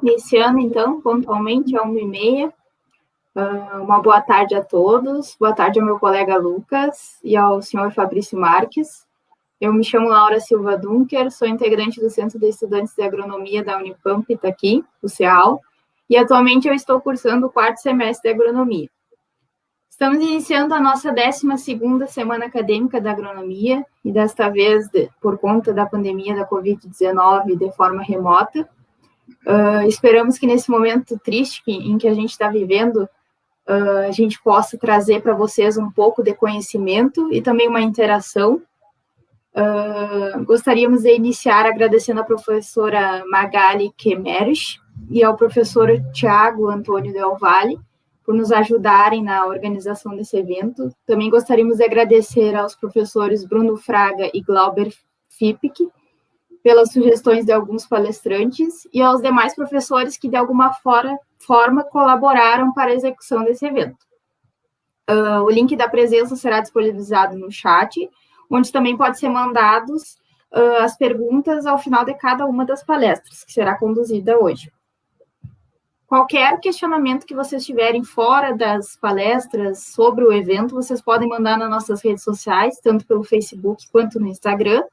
Iniciando, então, pontualmente, às 1h30. Uma boa tarde a todos. Boa tarde ao meu colega Lucas e ao senhor Fabrício Marques. Eu me chamo Laura Silva Dunker, sou integrante do Centro de Estudantes de Agronomia da Unipamp Itaqui, o CEAL, e atualmente eu estou cursando o 4º semestre de Agronomia. Estamos iniciando a nossa 12ª Semana Acadêmica da Agronomia, e desta vez, por conta da pandemia da Covid-19, de forma remota. Esperamos que nesse momento triste em que a gente está vivendo, a gente possa trazer para vocês um pouco de conhecimento e também uma interação. Gostaríamos de iniciar agradecendo à professora Magali Kemerich e ao professor Tiago Antônio Del Valle por nos ajudarem na organização desse evento. Também gostaríamos de agradecer aos professores Bruno Fraga e Glauber Fipik pelas sugestões de alguns palestrantes e aos demais professores que, de alguma forma, colaboraram para a execução desse evento. O link da presença será disponibilizado no chat, onde também pode ser mandados as perguntas ao final de cada uma das palestras, que será conduzida hoje. Qualquer questionamento que vocês tiverem fora das palestras sobre o evento, vocês podem mandar nas nossas redes sociais, tanto pelo Facebook quanto no Instagram.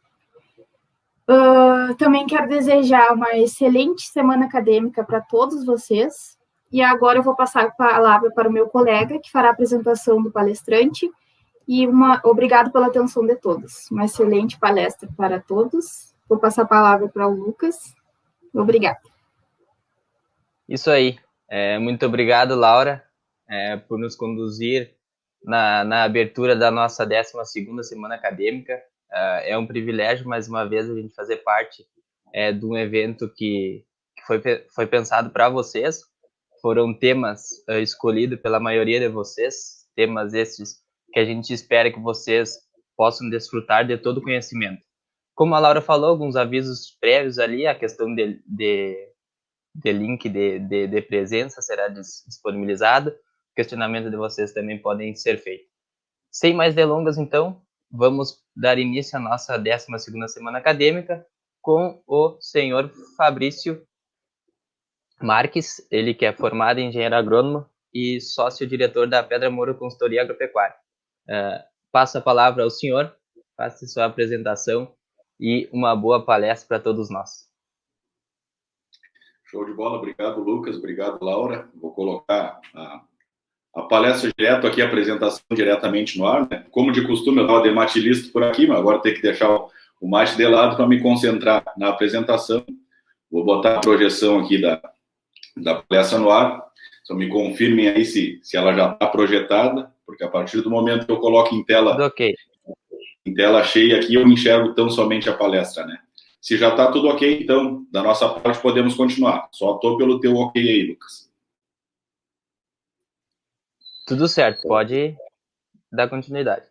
Também quero desejar uma excelente semana acadêmica para todos vocês. E agora eu vou passar a palavra para o meu colega, que fará a apresentação do palestrante. E obrigado pela atenção de todos. Uma excelente palestra para todos. Vou passar a palavra para o Lucas. Obrigada. Isso aí. Muito obrigado, Laura, por nos conduzir na abertura da nossa 12ª Semana Acadêmica. É um privilégio, mais uma vez, a gente fazer parte de um evento que foi pensado para vocês. Foram temas escolhidos pela maioria de vocês, temas esses que a gente espera que vocês possam desfrutar de todo o conhecimento. Como a Laura falou, alguns avisos prévios ali, a questão de link de presença será disponibilizado, o questionamento de vocês também podem ser feito. Sem mais delongas, então, vamos dar início à nossa 12ª Semana Acadêmica com o senhor Fabrício Marques, ele que é formado em engenheiro agrônomo e sócio-diretor da Pedra Moura Consultoria Agropecuária. Passo a palavra ao senhor, faça sua apresentação e uma boa palestra para todos nós. Show de bola, obrigado Lucas, obrigado Laura. Vou colocar a palestra direto aqui, a apresentação diretamente no ar, né? Como de costume, eu estava de matilista por aqui, mas agora tenho que deixar o mate de lado para me concentrar na apresentação. Vou botar a projeção aqui da palestra no ar. Só me confirmem aí se ela já está projetada, porque a partir do momento que eu coloco em tela cheia aqui, eu enxergo tão somente a palestra, né? Se já está tudo ok, então, da nossa parte, podemos continuar. Só estou pelo teu ok aí, Lucas. Tudo certo, pode dar continuidade.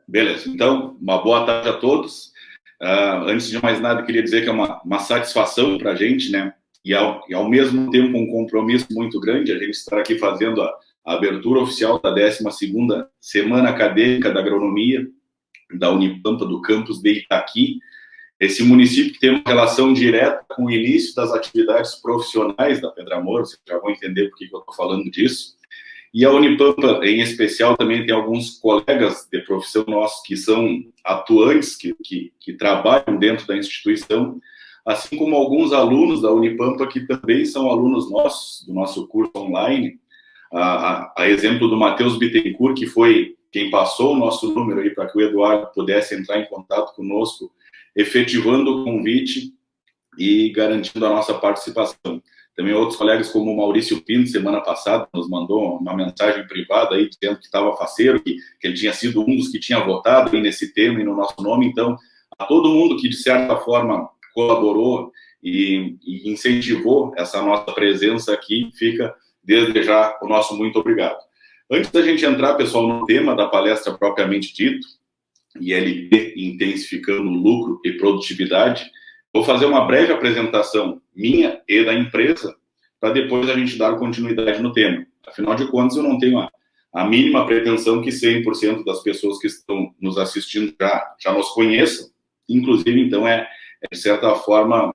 Beleza, então, uma boa tarde a todos. Antes de mais nada, queria dizer que é uma satisfação para a gente, né? E ao mesmo tempo um compromisso muito grande, a gente estar aqui fazendo a abertura oficial da 12ª Semana Acadêmica da Agronomia da Unipampa, do campus de Itaqui. Esse município que tem uma relação direta com o início das atividades profissionais da Pedra Moura, vocês já vão entender por que eu estou falando disso. E a Unipampa, em especial, também tem alguns colegas de profissão nossos que são atuantes, que trabalham dentro da instituição, assim como alguns alunos da Unipampa que também são alunos nossos, do nosso curso online. A exemplo do Matheus Bittencourt, que foi quem passou o nosso número aí para que o Eduardo pudesse entrar em contato conosco, efetivando o convite e garantindo a nossa participação. Também outros colegas, como o Maurício Pinto, semana passada, nos mandou uma mensagem privada aí, dizendo que estava faceiro, que ele tinha sido um dos que tinha votado aí nesse tema e no nosso nome. Então, a todo mundo que, de certa forma, colaborou e incentivou essa nossa presença aqui, fica desde já o nosso muito obrigado. Antes da gente entrar, pessoal, no tema da palestra propriamente dito, ILP intensificando lucro e produtividade, vou fazer uma breve apresentação minha e da empresa, para depois a gente dar continuidade no tema. Afinal de contas, eu não tenho a mínima pretensão que 100% das pessoas que estão nos assistindo já nos conheçam. Inclusive, então, de certa forma,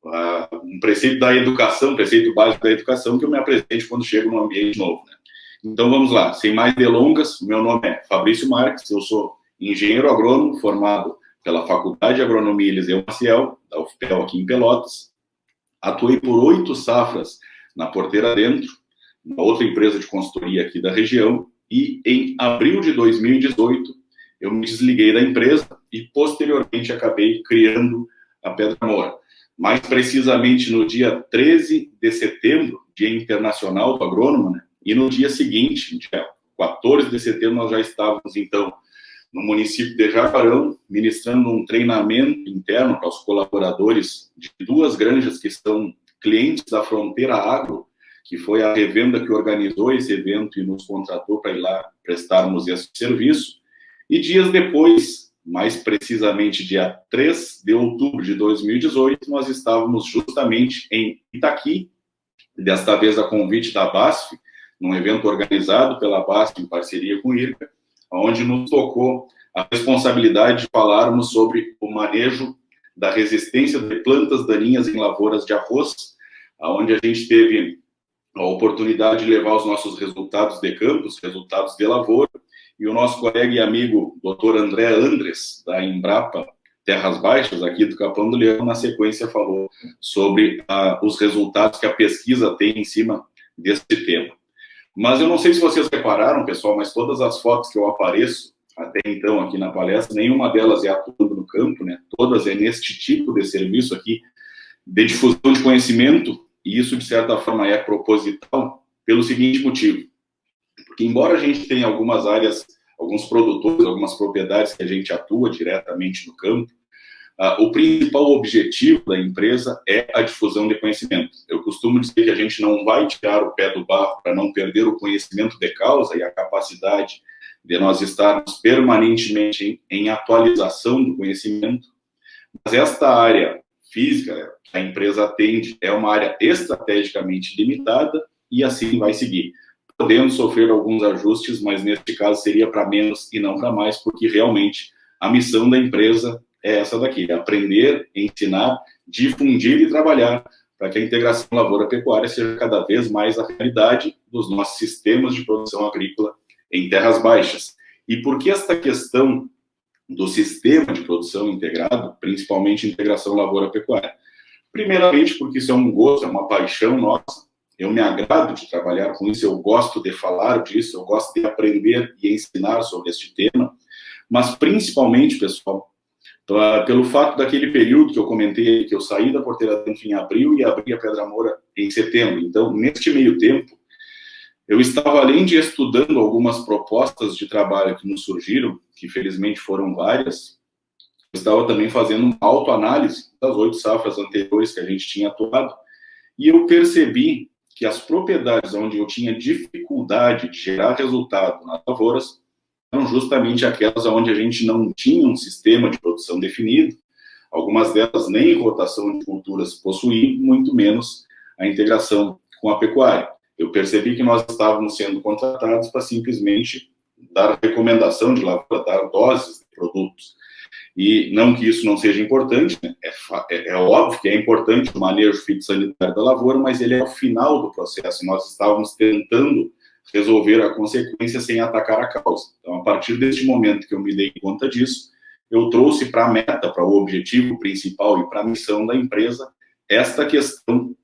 um preceito da educação, um preceito básico da educação, que eu me apresente quando chego num ambiente novo, né? Então, vamos lá. Sem mais delongas, meu nome é Fabrício Marques, eu sou engenheiro agrônomo, formado pela Faculdade de Agronomia Eliseu Maciel, da UFPEL aqui em Pelotas. Atuei por 8 safras na Porteira Dentro, uma outra empresa de consultoria aqui da região, e em abril de 2018, eu me desliguei da empresa e, posteriormente, acabei criando a Pedra Moura. Mais precisamente no dia 13 de setembro, Dia Internacional do Agrônomo, né? E no dia seguinte, dia 14 de setembro, nós já estávamos, então, no município de Jaguarão, ministrando um treinamento interno para os colaboradores de 2 granjas que são clientes da Fronteira Agro, que foi a revenda que organizou esse evento e nos contratou para ir lá prestarmos esse serviço. E dias depois, mais precisamente dia 3 de outubro de 2018, nós estávamos justamente em Itaqui, desta vez a convite da BASF, num evento organizado pela BASF em parceria com o IRCA, onde nos tocou a responsabilidade de falarmos sobre o manejo da resistência de plantas daninhas em lavouras de arroz, onde a gente teve a oportunidade de levar os nossos resultados de campo, os resultados de lavoura, e o nosso colega e amigo Dr. André Andres, da Embrapa Terras Baixas, aqui do Capão do Leão, na sequência falou sobre os resultados que a pesquisa tem em cima desse tema. Mas eu não sei se vocês repararam, pessoal, mas todas as fotos que eu apareço até então aqui na palestra, nenhuma delas é atuando no campo, né? Todas é neste tipo de serviço aqui, de difusão de conhecimento, e isso, de certa forma, é proposital pelo seguinte motivo. Porque, embora a gente tenha algumas áreas, alguns produtores, algumas propriedades que a gente atua diretamente no campo, o principal objetivo da empresa é a difusão de conhecimento. Eu costumo dizer que a gente não vai tirar o pé do barro para não perder o conhecimento de causa e a capacidade de nós estarmos permanentemente em atualização do conhecimento, mas esta área física que a empresa atende é uma área estrategicamente limitada e assim vai seguir, podendo sofrer alguns ajustes, mas neste caso seria para menos e não para mais, porque realmente a missão da empresa é essa daqui, é aprender, ensinar, difundir e trabalhar para que a integração lavoura-pecuária seja cada vez mais a realidade dos nossos sistemas de produção agrícola em terras baixas. E por que esta questão do sistema de produção integrado, principalmente integração lavoura-pecuária? Primeiramente, porque isso é um gosto, é uma paixão nossa, eu me agrado de trabalhar com isso, eu gosto de falar disso, eu gosto de aprender e ensinar sobre este tema, mas principalmente, pessoal, pelo fato daquele período que eu comentei, que eu saí da Porteira Dentro em abril e abri a Pedra Moura em setembro. Então, neste meio tempo, eu estava, além de estudando algumas propostas de trabalho que nos surgiram, que felizmente foram várias, eu estava também fazendo uma autoanálise das 8 safras anteriores que a gente tinha atuado, e eu percebi que as propriedades onde eu tinha dificuldade de gerar resultado nas lavouras eram justamente aquelas onde a gente não tinha um sistema de produção definido, algumas delas nem rotação de culturas possuíam, muito menos a integração com a pecuária. Eu percebi que nós estávamos sendo contratados para simplesmente dar recomendação de lavoura, dar doses de produtos. E não que isso não seja importante, né? É óbvio que é importante o manejo fitossanitário da lavoura, mas ele é o final do processo. Nós estávamos tentando resolver a consequência sem atacar a causa. Então, a partir deste momento que eu me dei conta disso, eu trouxe para a meta, para o objetivo principal e para a missão da empresa, esta questão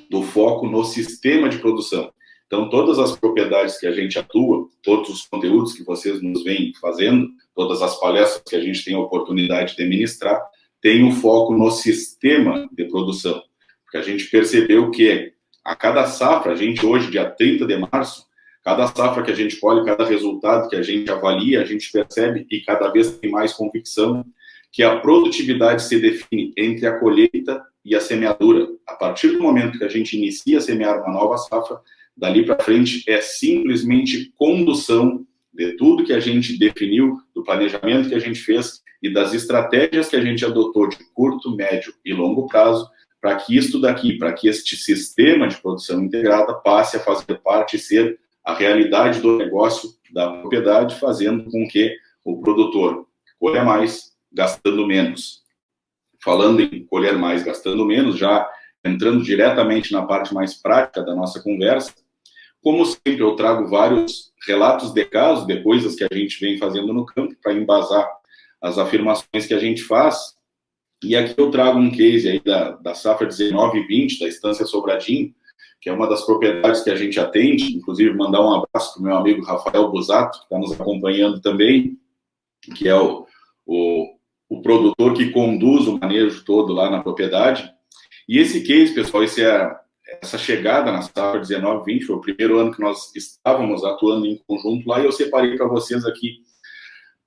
do foco no sistema de produção. Então, todas as propriedades que a gente atua, todos os conteúdos que vocês nos vêm fazendo, todas as palestras que a gente tem a oportunidade de ministrar, tem um foco no sistema de produção. Porque a gente percebeu que a cada safra, a gente hoje, dia 30 de março, cada safra que a gente colhe, cada resultado que a gente avalia, a gente percebe e cada vez tem mais convicção que a produtividade se define entre a colheita e a semeadura. A partir do momento que a gente inicia a semear uma nova safra, dali para frente é simplesmente condução de tudo que a gente definiu, do planejamento que a gente fez e das estratégias que a gente adotou de curto, médio e longo prazo, para que isto daqui, para que este sistema de produção integrada passe a fazer parte e ser a realidade do negócio da propriedade, fazendo com que o produtor colha mais, gastando menos. falando em colher mais, gastando menos, já entrando diretamente na parte mais prática da nossa conversa, como sempre eu trago vários relatos de casos, de coisas que a gente vem fazendo no campo para embasar as afirmações que a gente faz. E aqui eu trago um case aí da safra 19 e 20, da Estância Sobradinho, que é uma das propriedades que a gente atende, inclusive mandar um abraço para o meu amigo Rafael Busato, que está nos acompanhando também, que é o produtor que conduz o manejo todo lá na propriedade. E esse case, pessoal, essa chegada na safra 19 e 20, foi o primeiro ano que nós estávamos atuando em conjunto lá, e eu separei para vocês aqui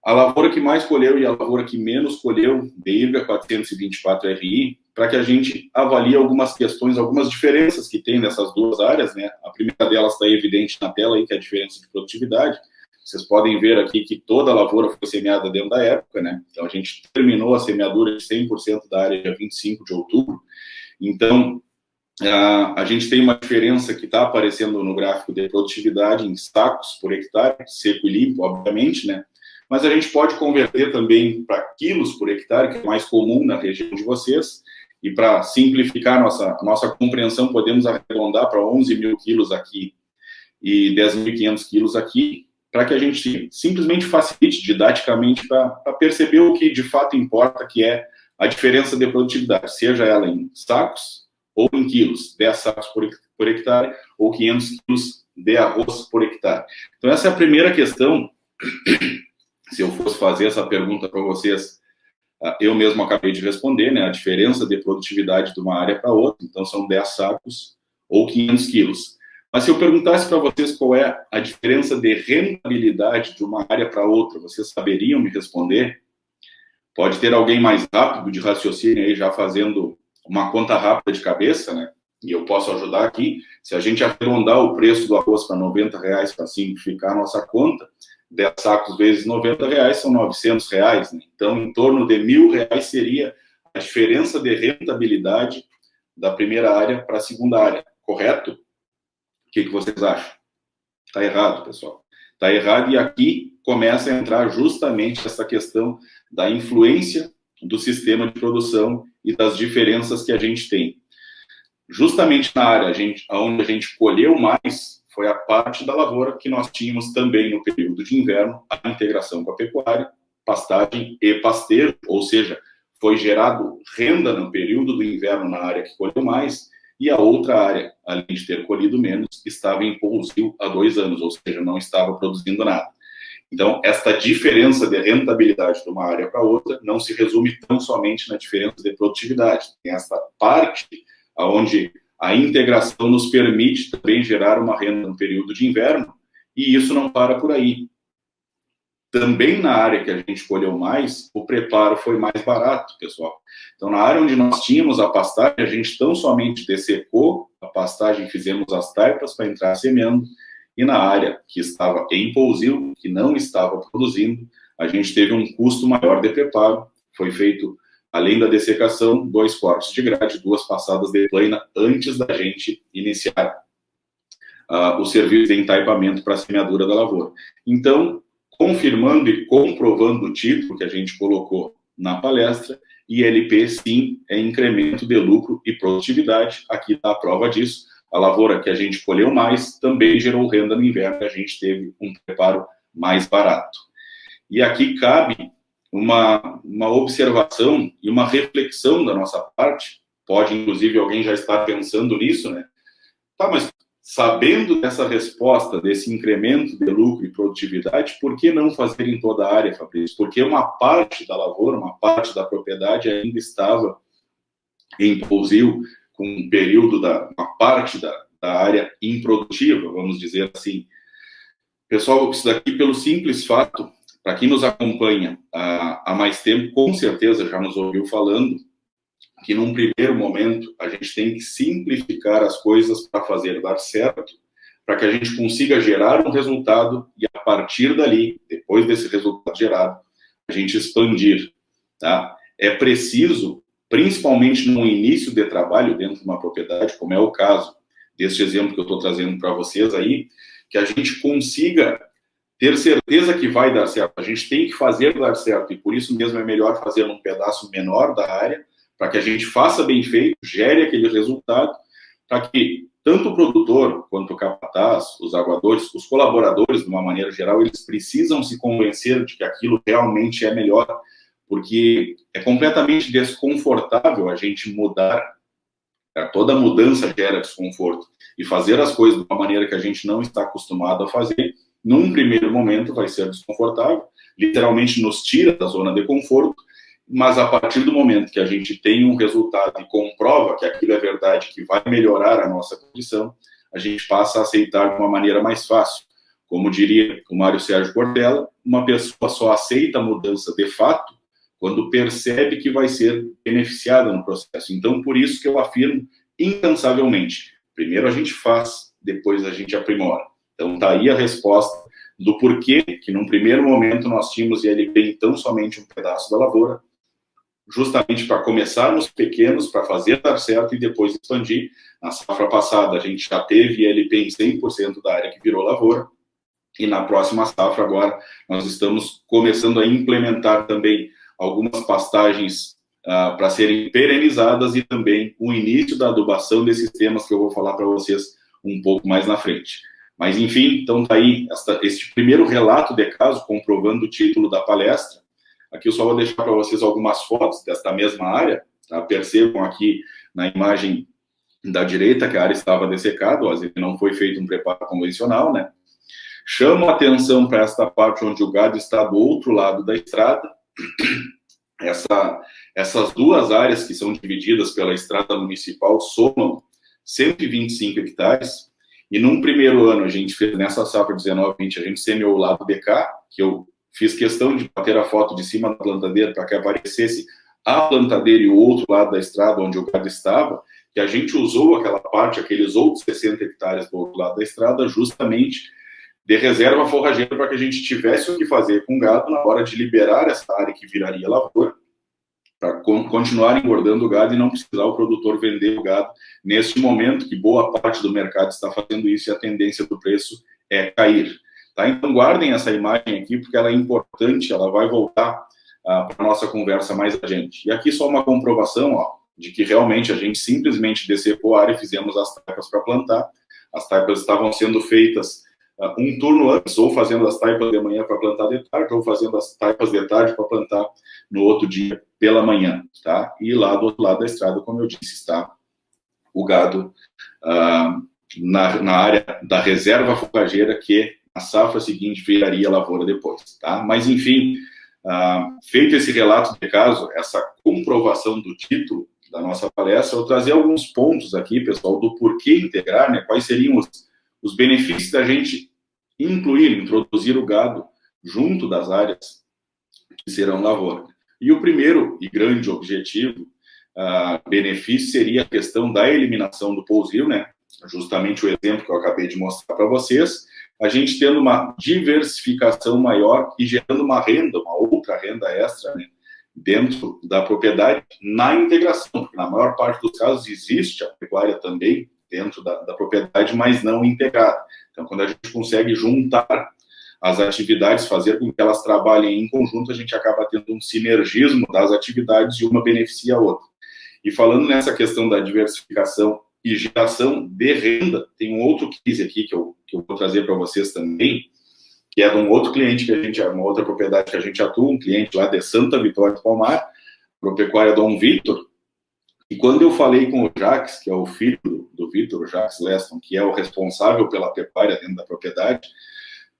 a lavoura que mais colheu e a lavoura que menos colheu, de IRGA 424 RI, para que a gente avalie algumas questões, algumas diferenças que tem nessas duas áreas, né? A primeira delas está evidente na tela aí, que é a diferença de produtividade. Vocês podem ver aqui que toda a lavoura foi semeada dentro da época, né? Então, a gente terminou a semeadura de 100% da área dia 25 de outubro. Então, a gente tem uma diferença que está aparecendo no gráfico de produtividade em sacos por hectare, seco e limpo, obviamente, né? Mas a gente pode converter também para quilos por hectare, que é mais comum na região de vocês, e para simplificar a nossa compreensão, podemos arredondar para 11 mil quilos aqui e 10.500 quilos aqui, para que a gente simplesmente facilite didaticamente para perceber o que de fato importa, que é a diferença de produtividade, seja ela em sacos ou em quilos, 10 sacos por hectare ou 500 quilos de arroz por hectare. Então, essa é a primeira questão. Se eu fosse fazer essa pergunta para vocês, eu mesmo acabei de responder, né? A diferença de produtividade de uma área para outra, então são 10 sacos ou 500 quilos. Mas se eu perguntasse para vocês qual é a diferença de rentabilidade de uma área para outra, vocês saberiam me responder? Pode ter alguém mais rápido de raciocínio aí, já fazendo uma conta rápida de cabeça, né? E eu posso ajudar aqui. Se a gente arredondar o preço do arroz para R$90 para simplificar a nossa conta, 10 sacos vezes R$90 são R$900, né? Então, em torno de R$1.000 seria a diferença de rentabilidade da primeira área para a segunda área, correto? O que vocês acham? Está errado, pessoal. Está errado, e aqui começa a entrar justamente essa questão da influência do sistema de produção e das diferenças que a gente tem. Justamente na área onde a gente colheu mais foi a parte da lavoura que nós tínhamos também no período de inverno, a integração com a pecuária, pastagem e pasteiro, ou seja, foi gerado renda no período do inverno na área que colheu mais, e a outra área, além de ter colhido menos, estava em pousio há 2 anos, ou seja, não estava produzindo nada. Então, esta diferença de rentabilidade de uma área para outra não se resume tão somente na diferença de produtividade. Tem esta parte onde a integração nos permite também gerar uma renda no período de inverno, e isso não para por aí. Também na área que a gente colheu mais, o preparo foi mais barato, pessoal. Então, na área onde nós tínhamos a pastagem, a gente tão somente dessecou a pastagem, fizemos as taipas para entrar semeando, e na área que estava em pousio, que não estava produzindo, a gente teve um custo maior de preparo. Foi feito, além da dessecação, 2 cortes de grade, 2 passadas de plaina, antes da gente iniciar o serviço de entaipamento para a semeadura da lavoura. Então, confirmando e comprovando o título que a gente colocou na palestra, ILP, sim, é incremento de lucro e produtividade. Aqui está a prova disso. A lavoura que a gente colheu mais também gerou renda no inverno, a gente teve um preparo mais barato. E aqui cabe uma observação e uma reflexão da nossa parte. Pode, inclusive, alguém já estar pensando nisso, né? Tá, mas sabendo dessa resposta, desse incremento de lucro e produtividade, por que não fazer em toda a área, Fabrício? Porque uma parte da lavoura, uma parte da propriedade ainda estava em pousio, com um período uma parte da área improdutiva, vamos dizer assim. Pessoal, isso daqui, pelo simples fato, para quem nos acompanha há mais tempo, com certeza já nos ouviu falando que num primeiro momento a gente tem que simplificar as coisas para fazer dar certo, para que a gente consiga gerar um resultado e a partir dali, depois desse resultado gerado, a gente expandir, tá? É preciso, principalmente no início de trabalho dentro de uma propriedade, como é o caso deste exemplo que eu estou trazendo para vocês aí, que a gente consiga ter certeza que vai dar certo. A gente tem que fazer dar certo, e por isso mesmo é melhor fazer um pedaço menor da área, para que a gente faça bem feito, gere aquele resultado, para que tanto o produtor quanto o capataz, os aguadores, os colaboradores, de uma maneira geral, eles precisam se convencer de que aquilo realmente é melhor, porque é completamente desconfortável a gente mudar. Toda mudança gera desconforto. E fazer as coisas de uma maneira que a gente não está acostumado a fazer, num primeiro momento vai ser desconfortável, literalmente nos tira da zona de conforto, mas a partir do momento que a gente tem um resultado e comprova que aquilo é verdade, que vai melhorar a nossa condição, a gente passa a aceitar de uma maneira mais fácil. Como diria o Mário Sérgio Cortella, uma pessoa só aceita a mudança de fato quando percebe que vai ser beneficiada no processo. Então, por isso que eu afirmo incansavelmente, primeiro a gente faz, depois a gente aprimora. Então, está aí a resposta do porquê que, num primeiro momento, nós tínhamos ILP então somente um pedaço da lavoura, justamente para começar nos pequenos, para fazer dar certo e depois expandir. Na safra passada, a gente já teve ILP em 100% da área que virou lavoura, e na próxima safra, agora, nós estamos começando a implementar também algumas pastagens para serem perenizadas e também o início da adubação desses temas que eu vou falar para vocês um pouco mais na frente. Mas, enfim, então está aí este primeiro relato de caso, comprovando o título da palestra. Aqui eu só vou deixar para vocês algumas fotos desta mesma área. Tá? Percebam aqui na imagem da direita que a área estava dessecada, ou às vezes não foi feito um preparo convencional, né? Chamo a atenção para esta parte onde o gado está do outro lado da estrada. Essas duas áreas que são divididas pela estrada municipal somam 125 hectares. E num primeiro ano, a gente fez, nessa safra 19-20, a gente semeou o lado de cá, que eu fiz questão de bater a foto de cima da plantadeira para que aparecesse a plantadeira e o outro lado da estrada onde o gado estava, que a gente usou aquela parte, aqueles outros 60 hectares do outro lado da estrada, justamente de reserva forrageira para que a gente tivesse o que fazer com o gado na hora de liberar essa área que viraria lavoura, para continuar engordando o gado e não precisar o produtor vender o gado neste momento, que boa parte do mercado está fazendo isso e a tendência do preço é cair. Tá? Então guardem essa imagem aqui, porque ela é importante, ela vai voltar para a nossa conversa mais adiante. E aqui só uma comprovação, ó, de que realmente a gente simplesmente dessecou a área e fizemos as taipas para plantar. As taipas estavam sendo feitas um turno antes, ou fazendo as taipas de manhã para plantar de tarde, ou fazendo as taipas de tarde para plantar no outro dia pela manhã, tá? E lá do outro lado da estrada, como eu disse, está o gado na área da reserva forrageira, que na safra seguinte viraria lavoura depois, tá? Mas, enfim, feito esse relato de caso, essa comprovação do título da nossa palestra, eu trazer alguns pontos aqui, pessoal, do porquê integrar, né? Quais seriam os benefícios da gente introduzir o gado junto das áreas que serão lavoura. E o primeiro e grande objetivo, benefício, seria a questão da eliminação do pousio, né? Justamente o exemplo que eu acabei de mostrar para vocês, a gente tendo uma diversificação maior e gerando uma renda, uma outra renda extra, né? Dentro da propriedade, na integração, porque na maior parte dos casos existe a pecuária também dentro da propriedade, mas não integrada. Então, quando a gente consegue juntar as atividades, fazer com que elas trabalhem em conjunto, a gente acaba tendo um sinergismo das atividades e uma beneficia a outra. E falando nessa questão da diversificação e geração de renda, tem um outro case aqui que eu vou trazer para vocês também, que é de um outro cliente que a gente, uma outra propriedade que a gente atua, um cliente lá de Santa Vitória do Palmar, Agropecuária Dom Vitor. E quando eu falei com o Jacques, que é o filho do Vitor, o Jacques Leston, que é o responsável pela pecuária dentro da propriedade,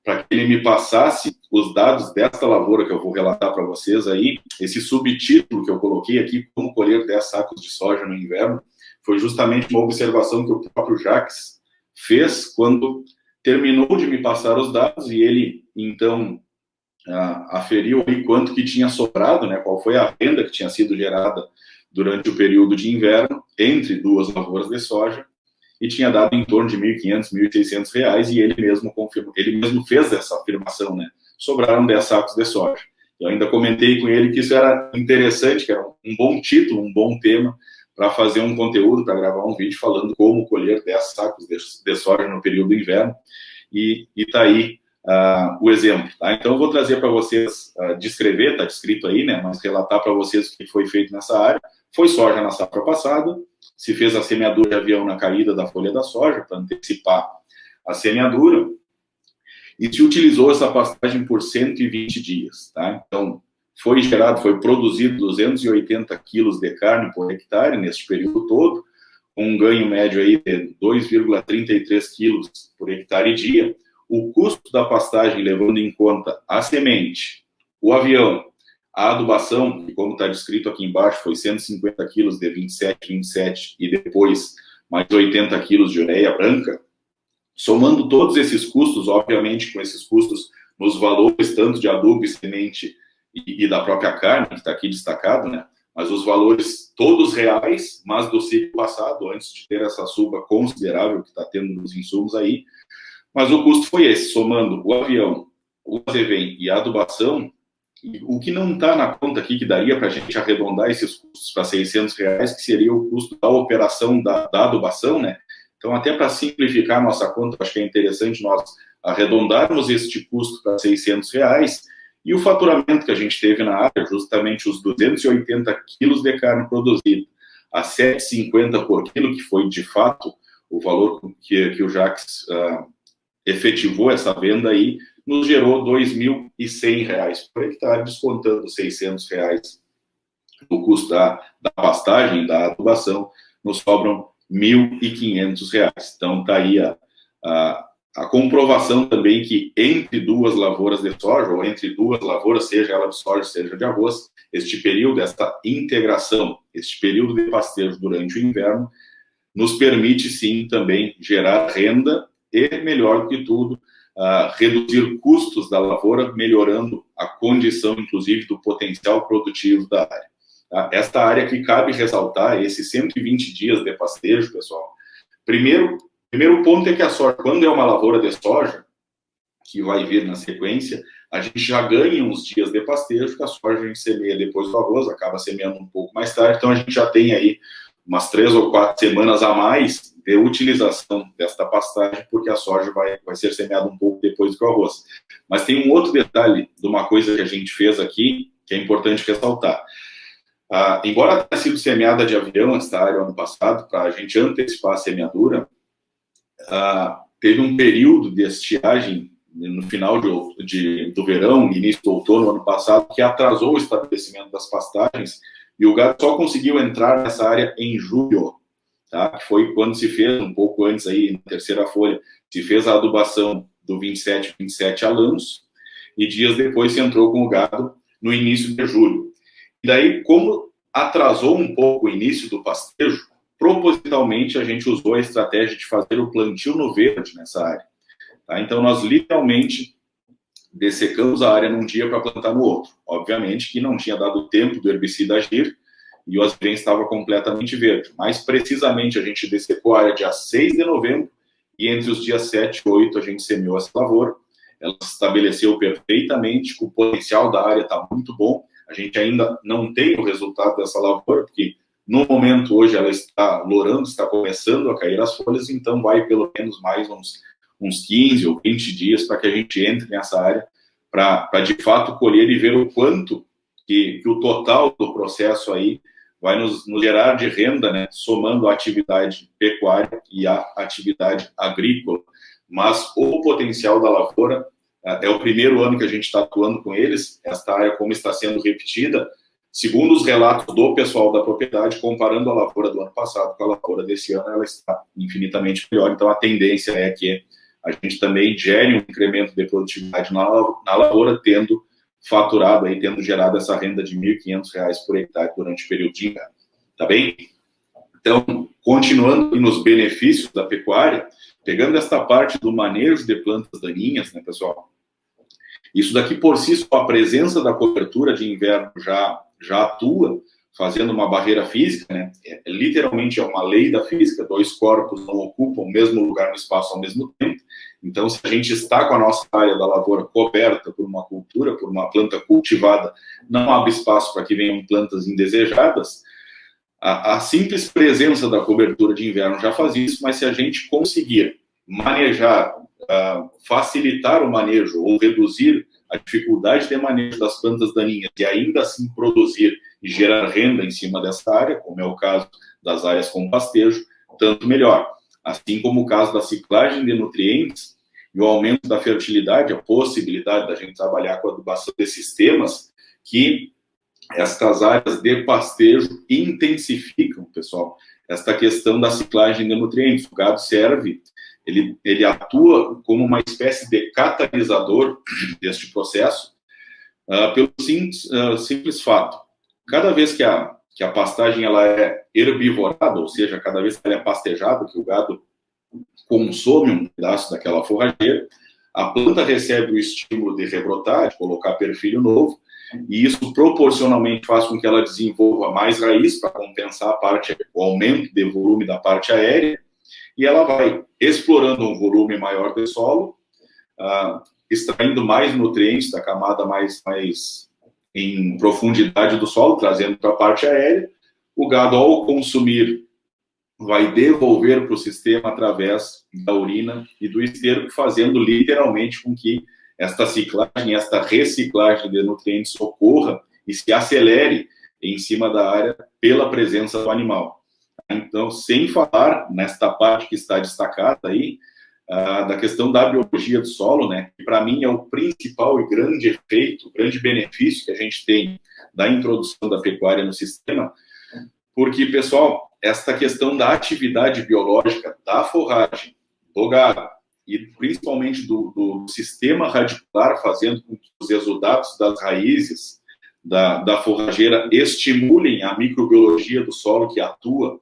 para que ele me passasse os dados desta lavoura que eu vou relatar para vocês aí, esse subtítulo que eu coloquei aqui, como colher 10 sacos de soja no inverno, foi justamente uma observação que o próprio Jacques fez quando terminou de me passar os dados e ele, então, aferiu aí quanto que tinha sobrado, né, qual foi a renda que tinha sido gerada durante o período de inverno, entre duas lavouras de soja, e tinha dado em torno de R$ 1.500, R$ 1.600, e ele mesmo confirmou, ele mesmo fez essa afirmação, né? Sobraram 10 sacos de soja. Eu ainda comentei com ele que isso era interessante, que era um bom título, um bom tema, para fazer um conteúdo, para gravar um vídeo falando como colher 10 sacos de soja no período do inverno, e está aí o exemplo. Tá? Então, eu vou trazer para vocês, descrever, está descrito aí, né? Mas relatar para vocês o que foi feito nessa área, Foi soja na safra passada, se fez a semeadura de avião na caída da folha da soja, para antecipar a semeadura, e se utilizou essa pastagem por 120 dias, tá? Então, foi produzido 280 quilos de carne por hectare nesse período todo, com um ganho médio aí de 2,33 quilos por hectare e dia. O custo da pastagem, levando em conta a semente, o avião, a adubação, que como está descrito aqui embaixo, foi 150 quilos de 27 e depois mais 80 quilos de ureia branca, somando todos esses custos, obviamente com esses custos nos valores tanto de adubo e semente e da própria carne, que está aqui destacado, né? Mas os valores todos reais, mas do ciclo passado, antes de ter essa suba considerável que está tendo nos insumos aí, mas o custo foi esse, somando o avião, o azevém e a adubação. O que não está na conta aqui, que daria para a gente arredondar esses custos para R$600, que seria o custo da operação da adubação, né? Então, até para simplificar a nossa conta, acho que é interessante nós arredondarmos este custo para R$600, e o faturamento que a gente teve na área, justamente os 280 quilos de carne produzida a R$7,50 por quilo, que foi, de fato, o valor que o Jacques efetivou essa venda aí, nos gerou R$2.100 por hectare, descontando R$600 do custo da pastagem, da adubação, nos sobram R$1.500. Então, está aí a comprovação também que entre duas lavouras de soja, ou entre duas lavouras, seja ela de soja, seja de arroz, este período, esta integração, este período de pastejo durante o inverno, nos permite, sim, também gerar renda e, melhor do que tudo, reduzir custos da lavoura, melhorando a condição, inclusive, do potencial produtivo da área. Tá? Esta área que cabe ressaltar, esses 120 dias de pastejo, pessoal. Primeiro ponto é que a soja, quando é uma lavoura de soja, que vai vir na sequência, a gente já ganha uns dias de pastejo, que a soja a gente semeia depois do arroz, acaba semeando um pouco mais tarde, então a gente já tem aí umas 3 ou 4 semanas a mais de utilização desta pastagem, porque a soja vai ser semeada um pouco depois do que o arroz. Mas tem um outro detalhe de uma coisa que a gente fez aqui, que é importante ressaltar. Embora tenha sido semeada de avião esta área ano passado, para a gente antecipar a semeadura, teve um período de estiagem no final do verão, início do outono, ano passado, que atrasou o estabelecimento das pastagens, e o gado só conseguiu entrar nessa área em julho, tá? Que foi quando se fez, um pouco antes aí, na terceira folha, se fez a adubação do 27 a Lanos, e dias depois se entrou com o gado no início de julho. E daí, como atrasou um pouco o início do pastejo, propositalmente a gente usou a estratégia de fazer o plantio no verde nessa área. Tá? Então, nós literalmente dessecamos a área num dia para plantar no outro. Obviamente que não tinha dado tempo do herbicida agir e o azevém estava completamente verde. Mais precisamente, a gente dessecou a área dia 6 de novembro e entre os dias 7 e 8 a gente semeou essa lavoura. Ela se estabeleceu perfeitamente, o potencial da área está muito bom. A gente ainda não tem o resultado dessa lavoura, porque no momento hoje ela está lourando, está começando a cair as folhas, então vai pelo menos mais uns 15 ou 20 dias para que a gente entre nessa área, para de fato colher e ver o quanto que o total do processo aí vai nos gerar de renda, né, somando a atividade pecuária e a atividade agrícola. Mas o potencial da lavoura, é o primeiro ano que a gente está atuando com eles, esta área como está sendo repetida, segundo os relatos do pessoal da propriedade, comparando a lavoura do ano passado com a lavoura desse ano, ela está infinitamente melhor. Então, a tendência é que a gente também gere um incremento de produtividade na lavoura, tendo faturado, aí, tendo gerado essa renda de R$ 1.500 por hectare durante o período de inverno. Tá bem? Então, continuando nos benefícios da pecuária, pegando esta parte do manejo de plantas daninhas, né, pessoal? Isso daqui, por si só, a presença da cobertura de inverno já atua, fazendo uma barreira física, né? Literalmente é uma lei da física, 2 corpos não ocupam o mesmo lugar no espaço ao mesmo tempo. Então, se a gente está com a nossa área da lavoura coberta por uma cultura, por uma planta cultivada, não abre espaço para que venham plantas indesejadas. A simples presença da cobertura de inverno já faz isso, mas se a gente conseguir manejar, facilitar o manejo ou reduzir a dificuldade de manejo das plantas daninhas e ainda assim produzir e gerar renda em cima dessa área, como é o caso das áreas com pastejo, tanto melhor. Assim como o caso da ciclagem de nutrientes e o aumento da fertilidade, a possibilidade da gente trabalhar com a adubação de sistemas, que estas áreas de pastejo intensificam, pessoal, esta questão da ciclagem de nutrientes. O gado serve, ele atua como uma espécie de catalisador deste processo, pelo simples fato. Cada vez que a pastagem ela é herbivorada, ou seja, cada vez que ela é pastejada, que o gado consome um pedaço daquela forrageira, a planta recebe o estímulo de rebrotar, de colocar perfilho novo, e isso proporcionalmente faz com que ela desenvolva mais raiz para compensar o aumento de volume da parte aérea, e ela vai explorando um volume maior de solo, extraindo mais nutrientes da camada mais em profundidade do solo, trazendo para a parte aérea. O gado, ao consumir, vai devolver para o sistema através da urina e do esterco, fazendo literalmente com que esta ciclagem, esta reciclagem de nutrientes ocorra e se acelere em cima da área pela presença do animal. Então, sem falar nesta parte que está destacada aí, da questão da biologia do solo, né, que para mim é o principal e grande efeito, grande benefício que a gente tem da introdução da pecuária no sistema, porque, pessoal, esta questão da atividade biológica da forragem, do gado, e principalmente do sistema radicular, fazendo com que os exudatos das raízes da forrageira estimulem a microbiologia do solo que atua,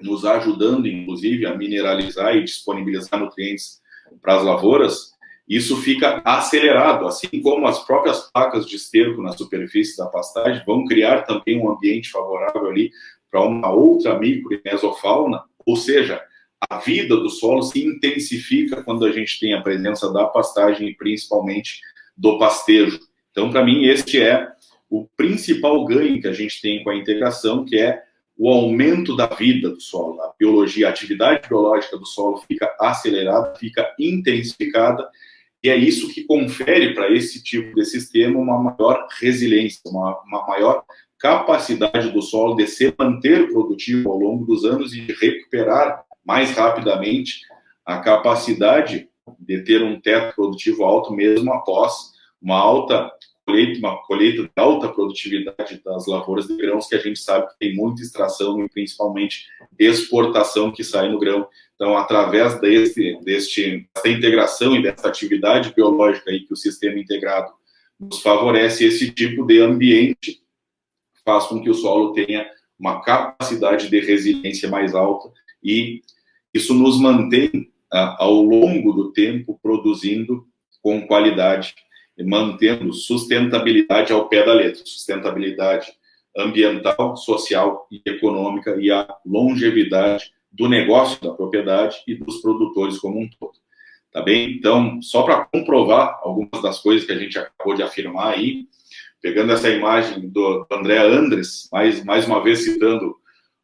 nos ajudando, inclusive, a mineralizar e disponibilizar nutrientes para as lavouras, isso fica acelerado, assim como as próprias placas de esterco na superfície da pastagem vão criar também um ambiente favorável ali para uma outra micro e mesofauna, ou seja, a vida do solo se intensifica quando a gente tem a presença da pastagem e principalmente do pastejo. Então, para mim, este é o principal ganho que a gente tem com a integração, que é o aumento da vida do solo. A biologia, a atividade biológica do solo fica acelerada, fica intensificada, e é isso que confere para esse tipo de sistema uma maior resiliência, uma maior capacidade do solo de se manter produtivo ao longo dos anos e de recuperar mais rapidamente a capacidade de ter um teto produtivo alto mesmo após uma colheita de alta produtividade das lavouras de grãos, que a gente sabe que tem muita extração e principalmente exportação que sai no grão. Então, através desta integração e dessa atividade biológica aí que o sistema integrado nos favorece, esse tipo de ambiente faz com que o solo tenha uma capacidade de resiliência mais alta e isso nos mantém, ao longo do tempo, produzindo com qualidade, mantendo sustentabilidade ao pé da letra, sustentabilidade ambiental, social e econômica e a longevidade do negócio da propriedade e dos produtores como um todo. Tá bem? Então, só para comprovar algumas das coisas que a gente acabou de afirmar aí, pegando essa imagem do André Andres, mais uma vez citando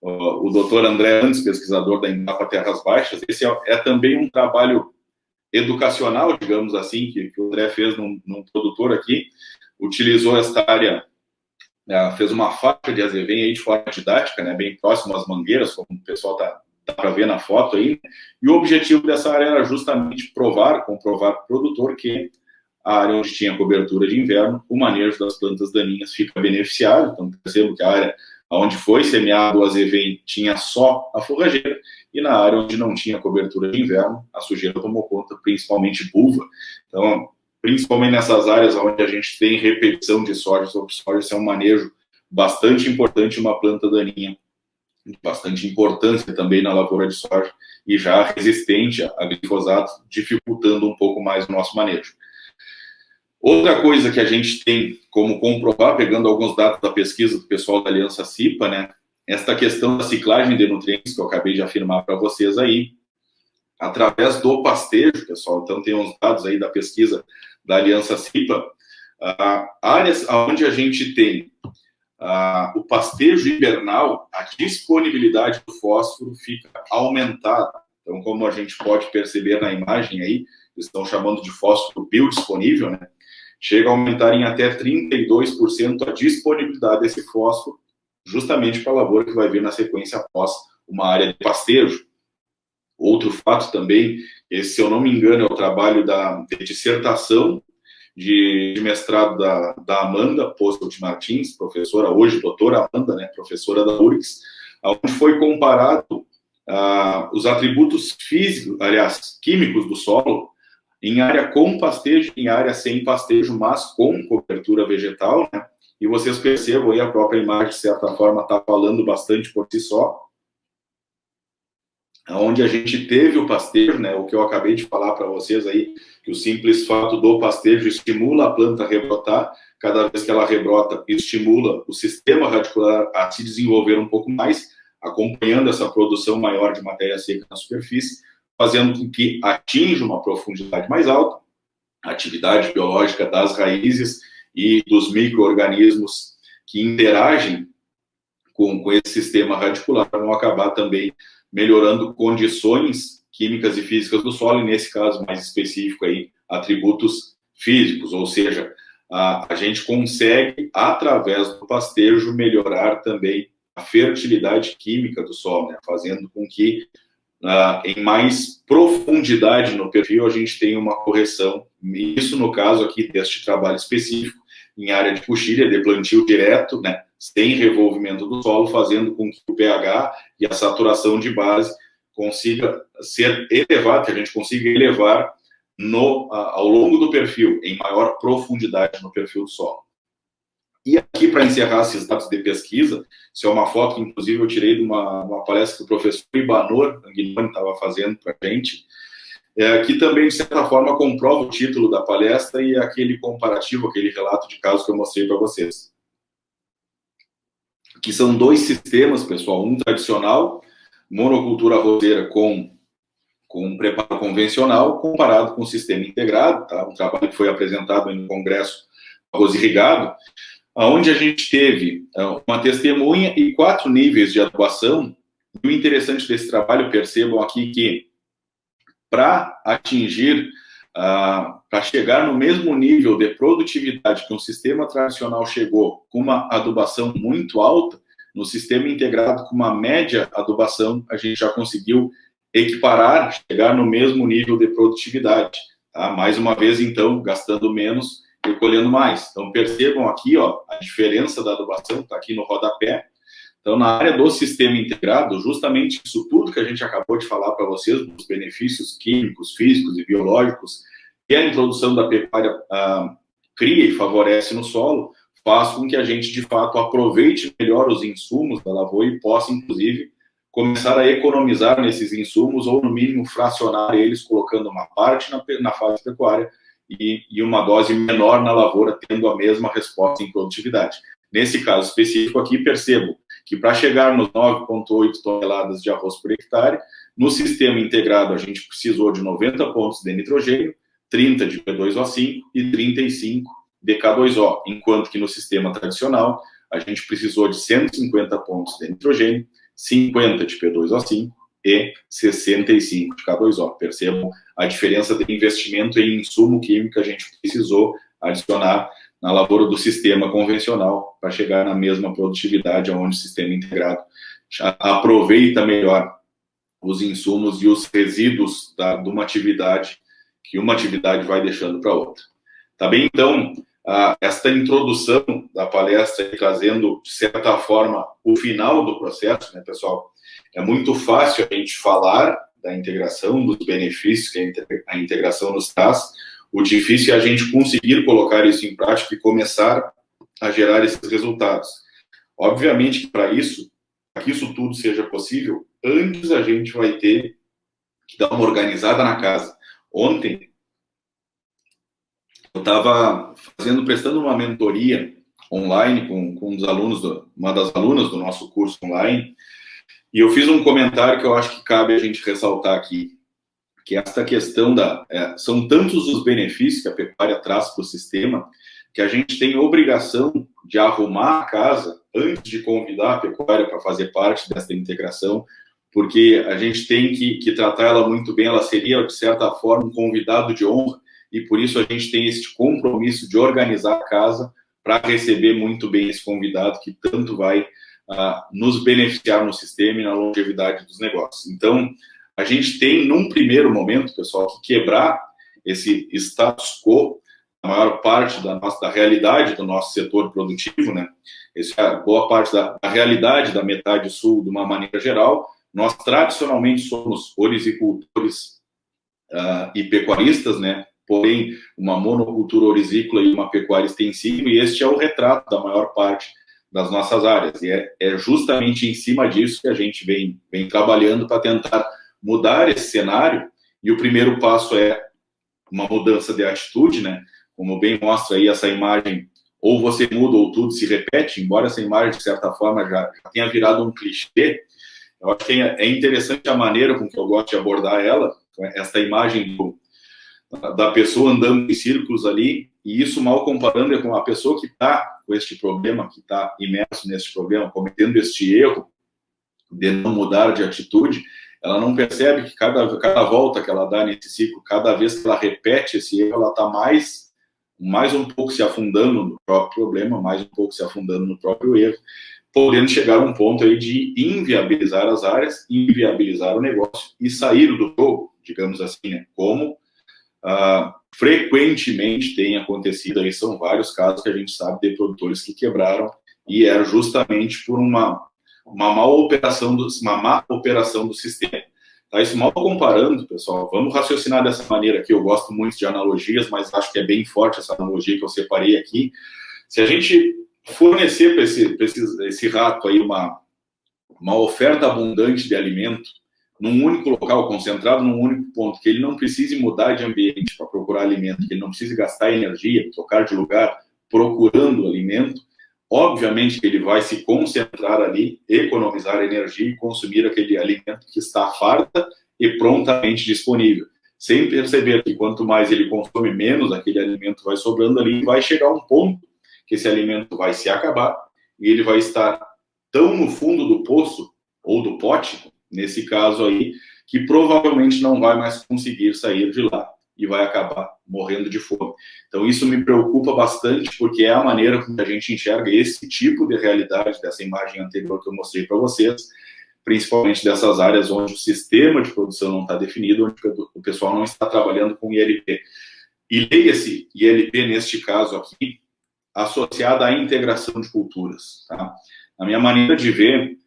o doutor André Andres, pesquisador da Embrapa Terras Baixas, esse é também um trabalho educacional, digamos assim, que o André fez num produtor aqui, utilizou esta área, fez uma faixa de azevém aí de forma didática, né, bem próximo às mangueiras, como o pessoal dá para ver na foto aí, e o objetivo dessa área era justamente comprovar para o produtor que a área onde tinha cobertura de inverno, o manejo das plantas daninhas fica beneficiado. Então, percebo que a área onde foi semeado o azevém tinha só a forrageira, e na área onde não tinha cobertura de inverno, a sujeira tomou conta, principalmente buva. Então, principalmente nessas áreas onde a gente tem repetição de soja sobre soja, isso é um manejo bastante importante, uma planta daninha de bastante importância também na lavoura de soja, e já resistente a glifosato, dificultando um pouco mais o nosso manejo. Outra coisa que a gente tem como comprovar, pegando alguns dados da pesquisa do pessoal da Aliança CIPA, né, esta questão da ciclagem de nutrientes que eu acabei de afirmar para vocês aí, através do pastejo, pessoal. Então, tem uns dados aí da pesquisa da Aliança CIPA, áreas onde a gente tem o pastejo hibernal, a disponibilidade do fósforo fica aumentada. Então, como a gente pode perceber na imagem aí, eles estão chamando de fósforo biodisponível, né? chega a aumentar em até 32% a disponibilidade desse fósforo, justamente para a lavoura que vai vir na sequência após uma área de pastejo. Outro fato também, esse, se eu não me engano, é o trabalho de dissertação de mestrado da Amanda Postelt Martins, professora, hoje doutora Amanda, né, professora da URGS, onde foi comparado os atributos físicos, aliás, químicos do solo, em área com pastejo, em área sem pastejo, mas com cobertura vegetal, né? E vocês percebam aí, a própria imagem, de certa forma, está falando bastante por si só, onde a gente teve o pastejo, né, o que eu acabei de falar para vocês aí, que o simples fato do pastejo estimula a planta a rebrotar, cada vez que ela rebrota, estimula o sistema radicular a se desenvolver um pouco mais, acompanhando essa produção maior de matéria seca na superfície, fazendo com que atinja uma profundidade mais alta, a atividade biológica das raízes e dos micro-organismos que interagem com esse sistema radicular vão acabar também melhorando condições químicas e físicas do solo, e nesse caso mais específico aí, atributos físicos, ou seja, a gente consegue, através do pastejo, melhorar também a fertilidade química do solo, né, fazendo com que em mais profundidade no perfil a gente tenha uma correção, isso no caso aqui deste trabalho específico, em área de puxilha, de plantio direto, né, sem revolvimento do solo, fazendo com que o pH e a saturação de base consiga ser elevado, que a gente consiga elevar ao longo do perfil, em maior profundidade no perfil do solo. E aqui, para encerrar esses dados de pesquisa, isso é uma foto que, inclusive, eu tirei de uma palestra que o professor Ibanor Anguiloni estava fazendo para a gente, que também, de certa forma, comprova o título da palestra e aquele comparativo, aquele relato de caso que eu mostrei para vocês. Que são dois sistemas, pessoal, um tradicional, monocultura arrozeira com um preparo convencional, comparado com o sistema integrado, tá? Um trabalho que foi apresentado no Congresso Arroz Irrigado, onde a gente teve uma testemunha e 4 níveis de adubação. E o interessante desse trabalho, percebam aqui que para atingir, para chegar no mesmo nível de produtividade que um sistema tradicional chegou, com uma adubação muito alta, no sistema integrado com uma média adubação, a gente já conseguiu equiparar, chegar no mesmo nível de produtividade. Tá? Mais uma vez, então, gastando menos e colhendo mais. Então, percebam aqui, ó, a diferença da adubação, está aqui no rodapé. Então, na área do sistema integrado, justamente isso tudo que a gente acabou de falar para vocês, dos benefícios químicos, físicos e biológicos, que a introdução da pecuária cria e favorece no solo, faz com que a gente, de fato, aproveite melhor os insumos da lavoura e possa, inclusive, começar a economizar nesses insumos ou, no mínimo, fracionar eles, colocando uma parte na fase pecuária e uma dose menor na lavoura, tendo a mesma resposta em produtividade. Nesse caso específico aqui, percebo que para chegar nos 9,8 toneladas de arroz por hectare, no sistema integrado a gente precisou de 90 pontos de nitrogênio, 30 de P2O5 e 35 de K2O, enquanto que no sistema tradicional a gente precisou de 150 pontos de nitrogênio, 50 de P2O5 e 65 de K2O. Percebam a diferença de investimento em insumo químico que a gente precisou adicionar na lavoura do sistema convencional para chegar na mesma produtividade onde o sistema integrado aproveita melhor os insumos e os resíduos de uma atividade que uma atividade vai deixando para outra. Tá bem? Então, esta introdução da palestra trazendo, de certa forma, o final do processo, né, pessoal? É muito fácil a gente falar da integração, dos benefícios que a integração nos traz. O difícil é a gente conseguir colocar isso em prática e começar a gerar esses resultados. Obviamente que para isso, para que isso tudo seja possível, antes a gente vai ter que dar uma organizada na casa. Ontem, eu estava prestando uma mentoria online com um dos alunos, uma das alunas do nosso curso online, e eu fiz um comentário que eu acho que cabe a gente ressaltar aqui, que esta questão são tantos os benefícios que a pecuária traz para o sistema, que a gente tem obrigação de arrumar a casa antes de convidar a pecuária para fazer parte dessa integração, porque a gente tem que tratar ela muito bem, ela seria, de certa forma, um convidado de honra, e por isso a gente tem esse compromisso de organizar a casa para receber muito bem esse convidado que tanto vai nos beneficiar no sistema e na longevidade dos negócios. Então, a gente tem, num primeiro momento, pessoal, que quebrar esse status quo, a maior parte da realidade do nosso setor produtivo, né? Essa é boa parte da realidade da metade sul, de uma maneira geral. Nós, tradicionalmente, somos orizicultores e pecuaristas, né? Porém, uma monocultura orizícola e uma pecuária extensiva, e este é o retrato da maior parte das nossas áreas. E é justamente em cima disso que a gente vem trabalhando para tentar mudar esse cenário, e o primeiro passo é uma mudança de atitude, né? Como bem mostra aí essa imagem, ou você muda ou tudo se repete, embora essa imagem, de certa forma, já tenha virado um clichê. Eu acho que é interessante a maneira com que eu gosto de abordar ela, essa imagem da pessoa andando em círculos ali, e isso mal comparando é com a pessoa que está com este problema, que está imerso neste problema, cometendo este erro de não mudar de atitude. Ela não percebe que cada volta que ela dá nesse ciclo, cada vez que ela repete esse erro, ela está mais um pouco se afundando no próprio problema, mais um pouco se afundando no próprio erro, podendo chegar a um ponto aí de inviabilizar as áreas, inviabilizar o negócio e sair do jogo, digamos assim, né? Como frequentemente tem acontecido, aí são vários casos que a gente sabe de produtores que quebraram, e era justamente por uma má operação do sistema. Tá, isso mal comparando, pessoal, vamos raciocinar dessa maneira aqui. Eu gosto muito de analogias, mas acho que é bem forte essa analogia que eu separei aqui. Se a gente fornecer para esse rato aí uma oferta abundante de alimento, num único local, concentrado num único ponto, que ele não precise mudar de ambiente para procurar alimento, que ele não precise gastar energia, trocar de lugar, procurando alimento, obviamente que ele vai se concentrar ali, economizar energia e consumir aquele alimento que está farta e prontamente disponível, sem perceber que quanto mais ele consome, menos aquele alimento vai sobrando ali, e vai chegar um ponto que esse alimento vai se acabar e ele vai estar tão no fundo do poço ou do pote, nesse caso aí, que provavelmente não vai mais conseguir sair de lá e vai acabar morrendo de fome. Então, isso me preocupa bastante, porque é a maneira como a gente enxerga esse tipo de realidade dessa imagem anterior que eu mostrei para vocês, principalmente dessas áreas onde o sistema de produção não está definido, onde o pessoal não está trabalhando com ILP. E leia-se ILP, neste caso aqui, associada à integração de culturas. Tá? Na minha maneira de ver,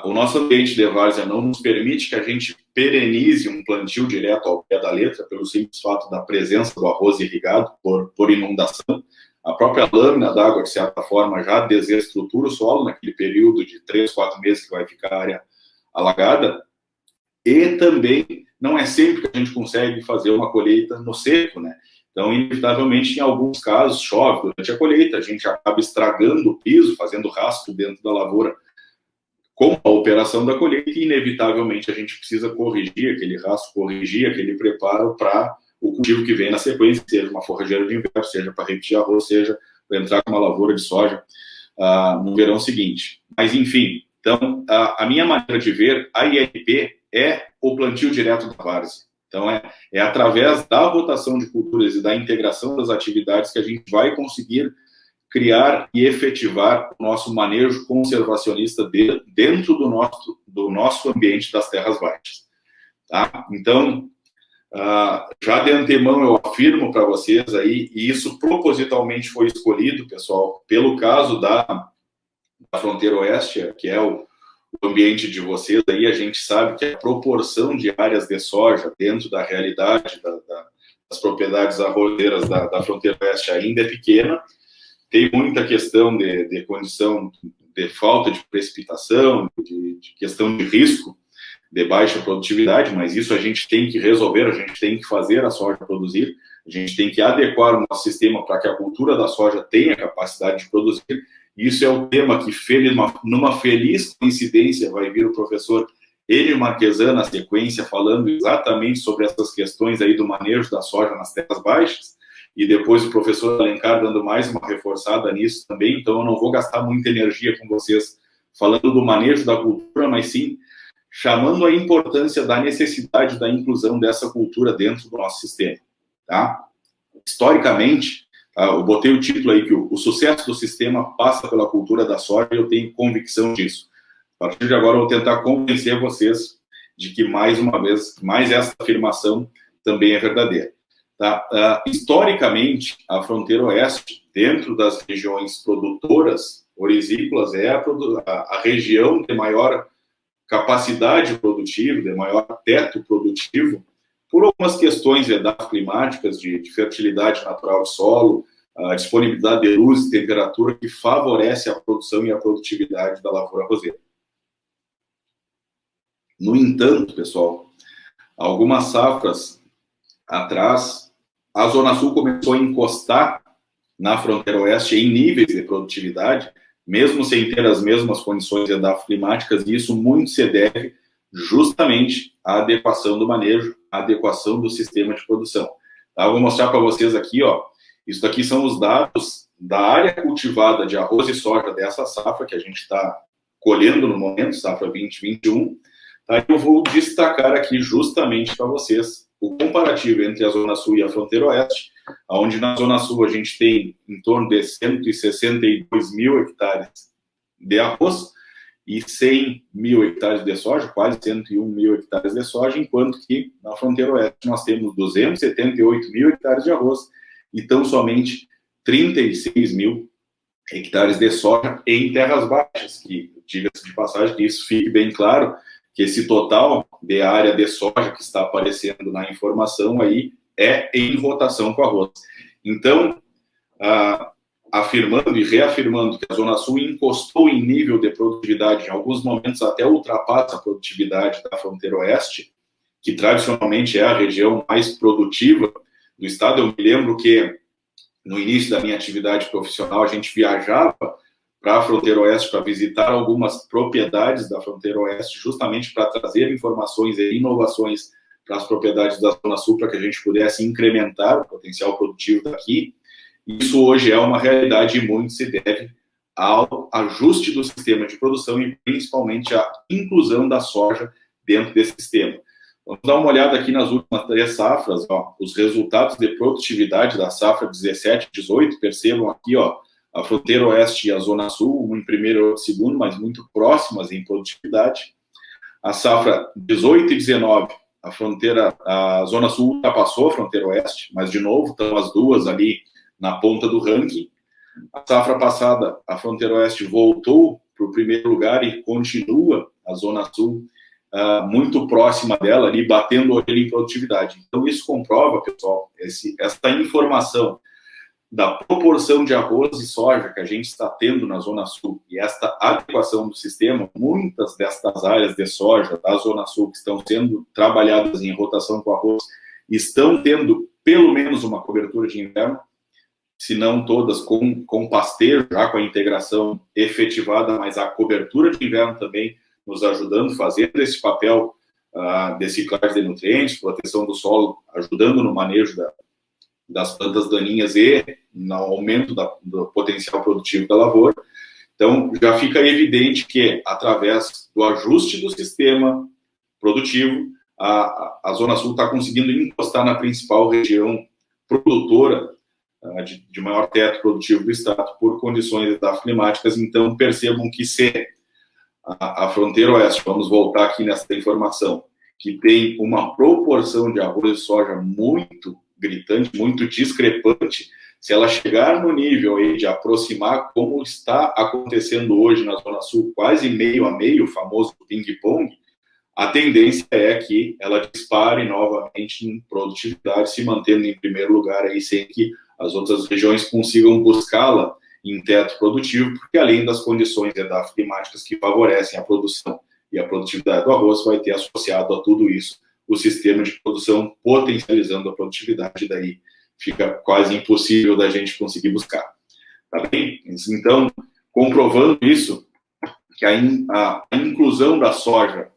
o nosso ambiente de várzea não nos permite que a gente perenize um plantio direto ao pé da letra, pelo simples fato da presença do arroz irrigado por inundação. A própria lâmina d'água, de certa forma, já desestrutura o solo naquele período de 3, 4 meses que vai ficar a área alagada. E também não é sempre que a gente consegue fazer uma colheita no seco, né? Então, inevitavelmente, em alguns casos, chove durante a colheita, a gente acaba estragando o piso, fazendo rastro dentro da lavoura com a operação da colheita, e inevitavelmente a gente precisa corrigir aquele rastro, corrigir aquele preparo para o cultivo que vem na sequência, seja uma forrageira de inverno, seja para repetir arroz, seja para entrar com uma lavoura de soja no verão seguinte. Mas, enfim, então, a minha maneira de ver a ILP é o plantio direto da várzea. Então, é através da rotação de culturas e da integração das atividades que a gente vai conseguir criar e efetivar o nosso manejo conservacionista dentro do nosso ambiente das terras baixas. Tá? Então, já de antemão eu afirmo para vocês aí, e isso propositalmente foi escolhido, pessoal, pelo caso da fronteira oeste, que é o ambiente de vocês, aí a gente sabe que a proporção de áreas de soja dentro da realidade das propriedades arrozeiras da fronteira oeste ainda é pequena. Tem muita questão de condição de falta de precipitação, de questão de risco, de baixa produtividade, mas isso a gente tem que resolver, a gente tem que fazer a soja produzir, a gente tem que adequar o nosso sistema para que a cultura da soja tenha capacidade de produzir. Isso é o tema que, numa feliz coincidência, vai vir o professor Enio Marquesan na sequência, falando exatamente sobre essas questões aí do manejo da soja nas terras baixas, e depois o professor Alencar dando mais uma reforçada nisso também. Então eu não vou gastar muita energia com vocês falando do manejo da cultura, mas sim chamando a importância da necessidade da inclusão dessa cultura dentro do nosso sistema, tá? historicamente, eu botei o título aí que o sucesso do sistema passa pela cultura da soja, e eu tenho convicção disso. A partir de agora, eu vou tentar convencer vocês de que, mais uma vez, mais essa afirmação também é verdadeira. Tá? Historicamente, a fronteira oeste, dentro das regiões produtoras orizícolas, é a região de maior capacidade produtiva, de maior teto produtivo, por algumas questões climáticas, de fertilidade natural de solo, a disponibilidade de luz e temperatura, que favorece a produção e a produtividade da lavoura arrozeira. No entanto, pessoal, algumas safras atrás, a Zona Sul começou a encostar na fronteira oeste em níveis de produtividade, mesmo sem ter as mesmas condições climáticas, e isso muito se deve justamente à adequação do manejo, à adequação do sistema de produção. Tá? Eu vou mostrar para vocês aqui, ó, isso aqui são os dados da área cultivada de arroz e soja dessa safra que a gente está colhendo no momento, safra 2021. Tá? Eu vou destacar aqui justamente para vocês o comparativo entre a Zona Sul e a fronteira oeste, onde na Zona Sul a gente tem em torno de 162 mil hectares de arroz e 100 mil hectares de soja, quase 101 mil hectares de soja, enquanto que na fronteira oeste nós temos 278 mil hectares de arroz e tão somente 36 mil hectares de soja em terras baixas, que, diga-se de passagem, que isso fique bem claro, que esse total de área de soja que está aparecendo na informação aí é em rotação com arroz. Então, afirmando e reafirmando que a Zona Sul encostou em nível de produtividade, em alguns momentos até ultrapassa a produtividade da fronteira oeste, que tradicionalmente é a região mais produtiva do estado. Eu me lembro que no início da minha atividade profissional a gente viajava para a fronteira oeste para visitar algumas propriedades da fronteira oeste, justamente para trazer informações e inovações para as propriedades da Zona Sul, para que a gente pudesse incrementar o potencial produtivo daqui. Isso hoje é uma realidade e muito se deve ao ajuste do sistema de produção e principalmente à inclusão da soja dentro desse sistema. Vamos dar uma olhada aqui nas últimas 3 safras, ó, os resultados de produtividade da safra 17 e 18, percebam aqui, ó, a fronteira oeste e a Zona Sul, um em primeiro e outro em segundo, mas muito próximas em produtividade. A safra 18 e 19, a Zona Sul ultrapassou a fronteira oeste, mas de novo estão as duas ali na ponta do ranking. A safra passada, a fronteira oeste voltou para o primeiro lugar e continua a Zona Sul muito próxima dela, ali batendo ele em produtividade. Então isso comprova, pessoal, essa informação da proporção de arroz e soja que a gente está tendo na Zona Sul e esta adequação do sistema. Muitas destas áreas de soja da Zona Sul que estão sendo trabalhadas em rotação com arroz estão tendo pelo menos uma cobertura de inverno, se não todas com pastejo, já com a integração efetivada, mas a cobertura de inverno também nos ajudando, fazendo esse papel de ciclagem de nutrientes, proteção do solo, ajudando no manejo das plantas daninhas e no aumento do potencial produtivo da lavoura. Então, já fica evidente que, através do ajuste do sistema produtivo, a Zona Sul está conseguindo encostar na principal região produtora de maior teto produtivo do estado por condições climáticas. Então, percebam que se a fronteira oeste, vamos voltar aqui nessa informação, que tem uma proporção de arroz e soja muito gritante, muito discrepante, se ela chegar no nível aí de aproximar como está acontecendo hoje na Zona Sul, quase meio a meio, o famoso ping-pong, a tendência é que ela dispare novamente em produtividade, se mantendo em primeiro lugar aí, sem que as outras regiões consigam buscá-la em teto produtivo, porque além das condições climáticas que favorecem a produção e a produtividade do arroz, vai ter associado a tudo isso o sistema de produção potencializando a produtividade, daí fica quase impossível da gente conseguir buscar. Tá bem? Então, comprovando isso, que a inclusão da soja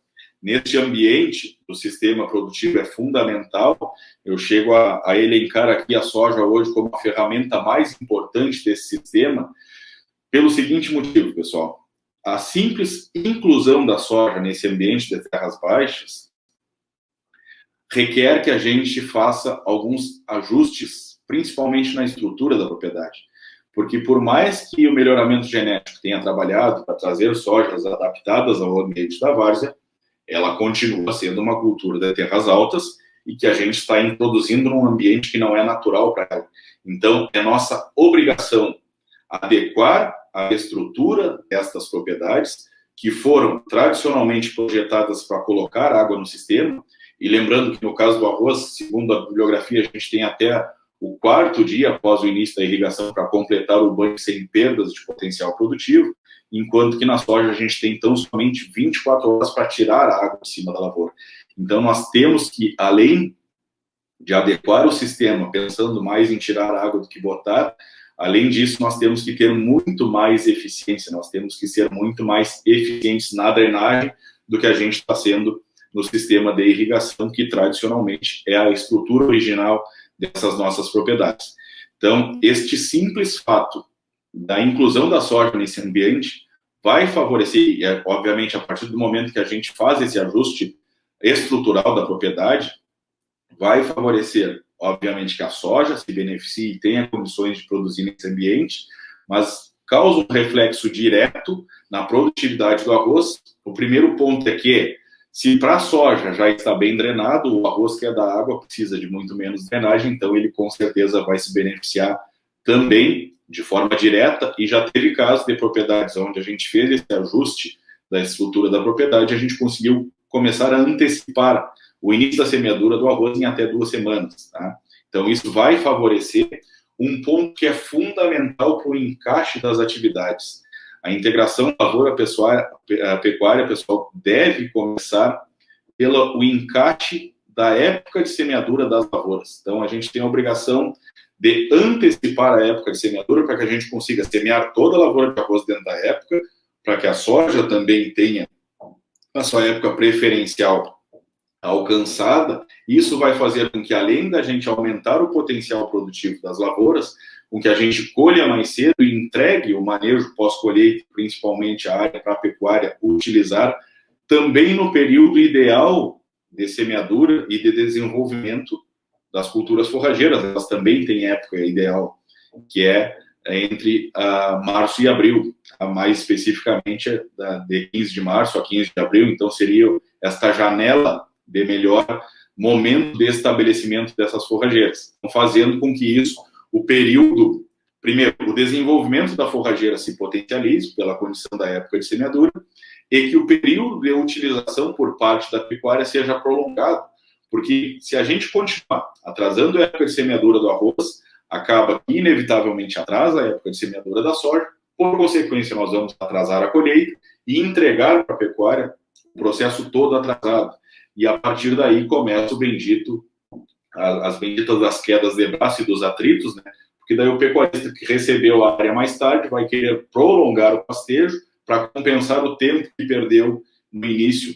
neste ambiente do sistema produtivo é fundamental. Eu chego a elencar aqui a soja hoje como a ferramenta mais importante desse sistema, pelo seguinte motivo, pessoal. A simples inclusão da soja nesse ambiente de terras baixas requer que a gente faça alguns ajustes principalmente na estrutura da propriedade. Porque por mais que o melhoramento genético tenha trabalhado para trazer sojas adaptadas ao ambiente da várzea, ela continua sendo uma cultura de terras altas e que a gente está introduzindo num ambiente que não é natural para ela. Então, é nossa obrigação adequar a estrutura destas propriedades que foram tradicionalmente projetadas para colocar água no sistema. E lembrando que no caso do arroz, segundo a bibliografia, a gente tem até o 4º dia após o início da irrigação para completar o banho sem perdas de potencial produtivo, enquanto que na soja a gente tem então somente 24 horas para tirar a água de cima da lavoura. Então nós temos que, além de adequar o sistema, pensando mais em tirar a água do que botar, além disso nós temos que ter muito mais eficiência, nós temos que ser muito mais eficientes na drenagem do que a gente está sendo no sistema de irrigação, que tradicionalmente é a estrutura original dessas nossas propriedades. Então, este simples fato da inclusão da soja nesse ambiente vai favorecer, obviamente, a partir do momento que a gente faz esse ajuste estrutural da propriedade, vai favorecer, obviamente, que a soja se beneficie e tenha condições de produzir nesse ambiente, mas causa um reflexo direto na produtividade do arroz. O primeiro ponto é que, se para a soja já está bem drenado, o arroz que é da água precisa de muito menos drenagem, então ele com certeza vai se beneficiar também de forma direta, e já teve casos de propriedades onde a gente fez esse ajuste da estrutura da propriedade, a gente conseguiu começar a antecipar o início da semeadura do arroz em até 2 semanas. Tá? Então isso vai favorecer um ponto que é fundamental para o encaixe das atividades. A integração lavoura-pecuária, pessoal, deve começar pelo encaixe da época de semeadura das lavouras. Então, a gente tem a obrigação de antecipar a época de semeadura para que a gente consiga semear toda a lavoura de arroz dentro da época, para que a soja também tenha a sua época preferencial alcançada. Isso vai fazer com que, além da gente aumentar o potencial produtivo das lavouras, com que a gente colha mais cedo e entregue o manejo pós-colheita, principalmente a área para a pecuária utilizar, também no período ideal de semeadura e de desenvolvimento das culturas forrageiras. Elas também têm época ideal, que é entre março e abril, mais especificamente de 15 de março a 15 de abril, então seria esta janela de melhor momento de estabelecimento dessas forrageiras, fazendo com que isso, o período, primeiro, o desenvolvimento da forrageira se potencialize pela condição da época de semeadura, e que o período de utilização por parte da pecuária seja prolongado, porque se a gente continuar atrasando a época de semeadura do arroz, acaba que inevitavelmente atrasa a época de semeadura da soja, por consequência nós vamos atrasar a colheita e entregar para a pecuária o processo todo atrasado. E a partir daí começa as benditas das quedas de braço e dos atritos, né? Porque daí o pecuarista que recebeu a área mais tarde vai querer prolongar o pastejo para compensar o tempo que perdeu no início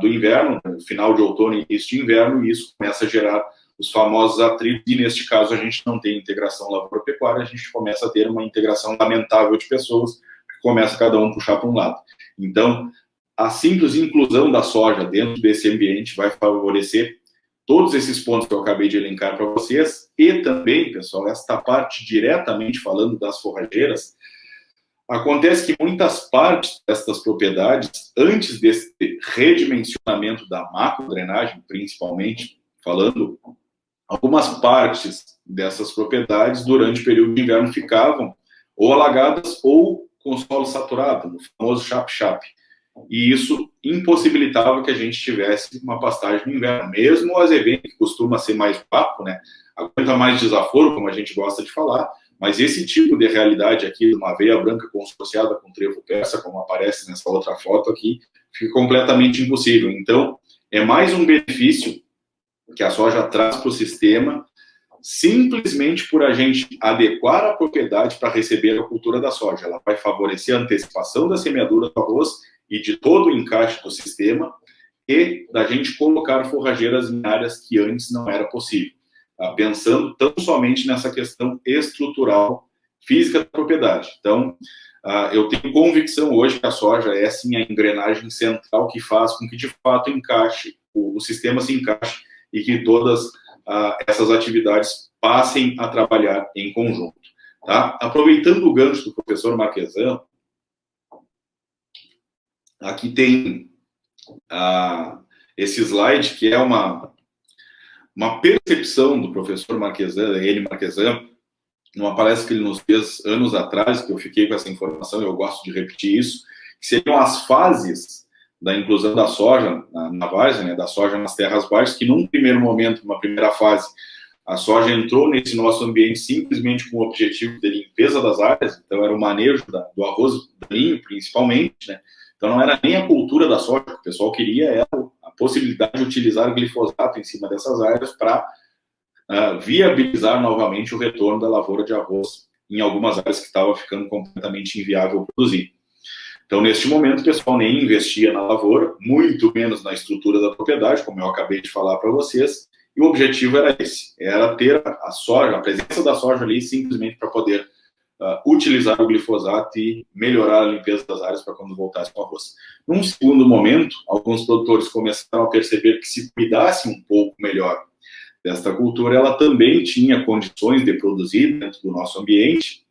do inverno, no final de outono e início de inverno, e isso começa a gerar os famosos atritos, e neste caso a gente não tem integração lavoura-pecuária, a gente começa a ter uma integração lamentável de pessoas, que começa cada um a puxar para um lado. Então, a simples inclusão da soja dentro desse ambiente vai favorecer todos esses pontos que eu acabei de elencar para vocês, e também, pessoal, esta parte diretamente falando das forrageiras, acontece que muitas partes destas propriedades, antes desse redimensionamento da macrodrenagem, principalmente, falando, algumas partes dessas propriedades, durante o período de inverno, ficavam ou alagadas ou com solo saturado, no famoso chap-chap. E isso impossibilitava que a gente tivesse uma pastagem no inverno. Mesmo o azevém, que costuma ser mais papo, né, aguenta mais desaforo, como a gente gosta de falar, mas esse tipo de realidade aqui, de uma aveia branca consorciada com trevo persa, como aparece nessa outra foto aqui, fica completamente impossível. Então, é mais um benefício que a soja traz para o sistema, simplesmente por a gente adequar a propriedade para receber a cultura da soja. Ela vai favorecer a antecipação da semeadura do arroz e de todo o encaixe do sistema, e da gente colocar forrageiras em áreas que antes não era possível. Pensando tão somente nessa questão estrutural, física da propriedade. Então, eu tenho convicção hoje que a soja é, sim, a engrenagem central que faz com que, de fato, encaixe, o sistema se encaixe e que todas essas atividades passem a trabalhar em conjunto. Tá? Aproveitando o gancho do professor Marquesan, aqui tem esse slide que é uma percepção do professor Marquesan, numa palestra que ele nos fez anos atrás, que eu fiquei com essa informação, eu gosto de repetir isso, que seriam as fases da inclusão da soja na várzea, né, da soja nas terras baixas, que num primeiro momento, numa primeira fase, a soja entrou nesse nosso ambiente simplesmente com o objetivo de limpeza das áreas, então era o manejo do arroz daninho, principalmente, né? Então não era nem a cultura da soja, o que o pessoal queria era a possibilidade de utilizar glifosato em cima dessas áreas para viabilizar novamente o retorno da lavoura de arroz em algumas áreas que estava ficando completamente inviável produzir. Então, neste momento, o pessoal nem investia na lavoura, muito menos na estrutura da propriedade, como eu acabei de falar para vocês, e o objetivo era esse, era ter a soja, a presença da soja ali, simplesmente para poder utilizar o glifosato e melhorar a limpeza das áreas para quando voltasse com o arroz. Num segundo momento, alguns produtores começaram a perceber que se cuidasse um pouco melhor desta cultura, ela também tinha condições de produzir dentro do nosso ambiente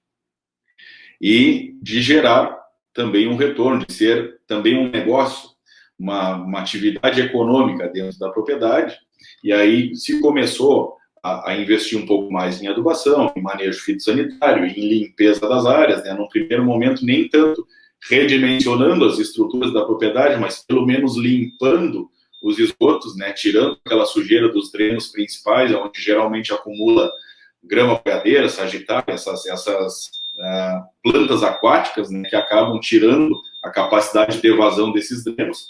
e de gerar também um retorno, de ser também um negócio, uma atividade econômica dentro da propriedade, e aí se começou a investir um pouco mais em adubação, em manejo fitossanitário, em limpeza das áreas, né? Num primeiro momento, nem tanto redimensionando as estruturas da propriedade, mas pelo menos limpando os esgotos, né? Tirando aquela sujeira dos drenos principais, onde geralmente acumula grama boiadeira, sagitária, essas plantas aquáticas, né? Que acabam tirando a capacidade de evasão desses drenos,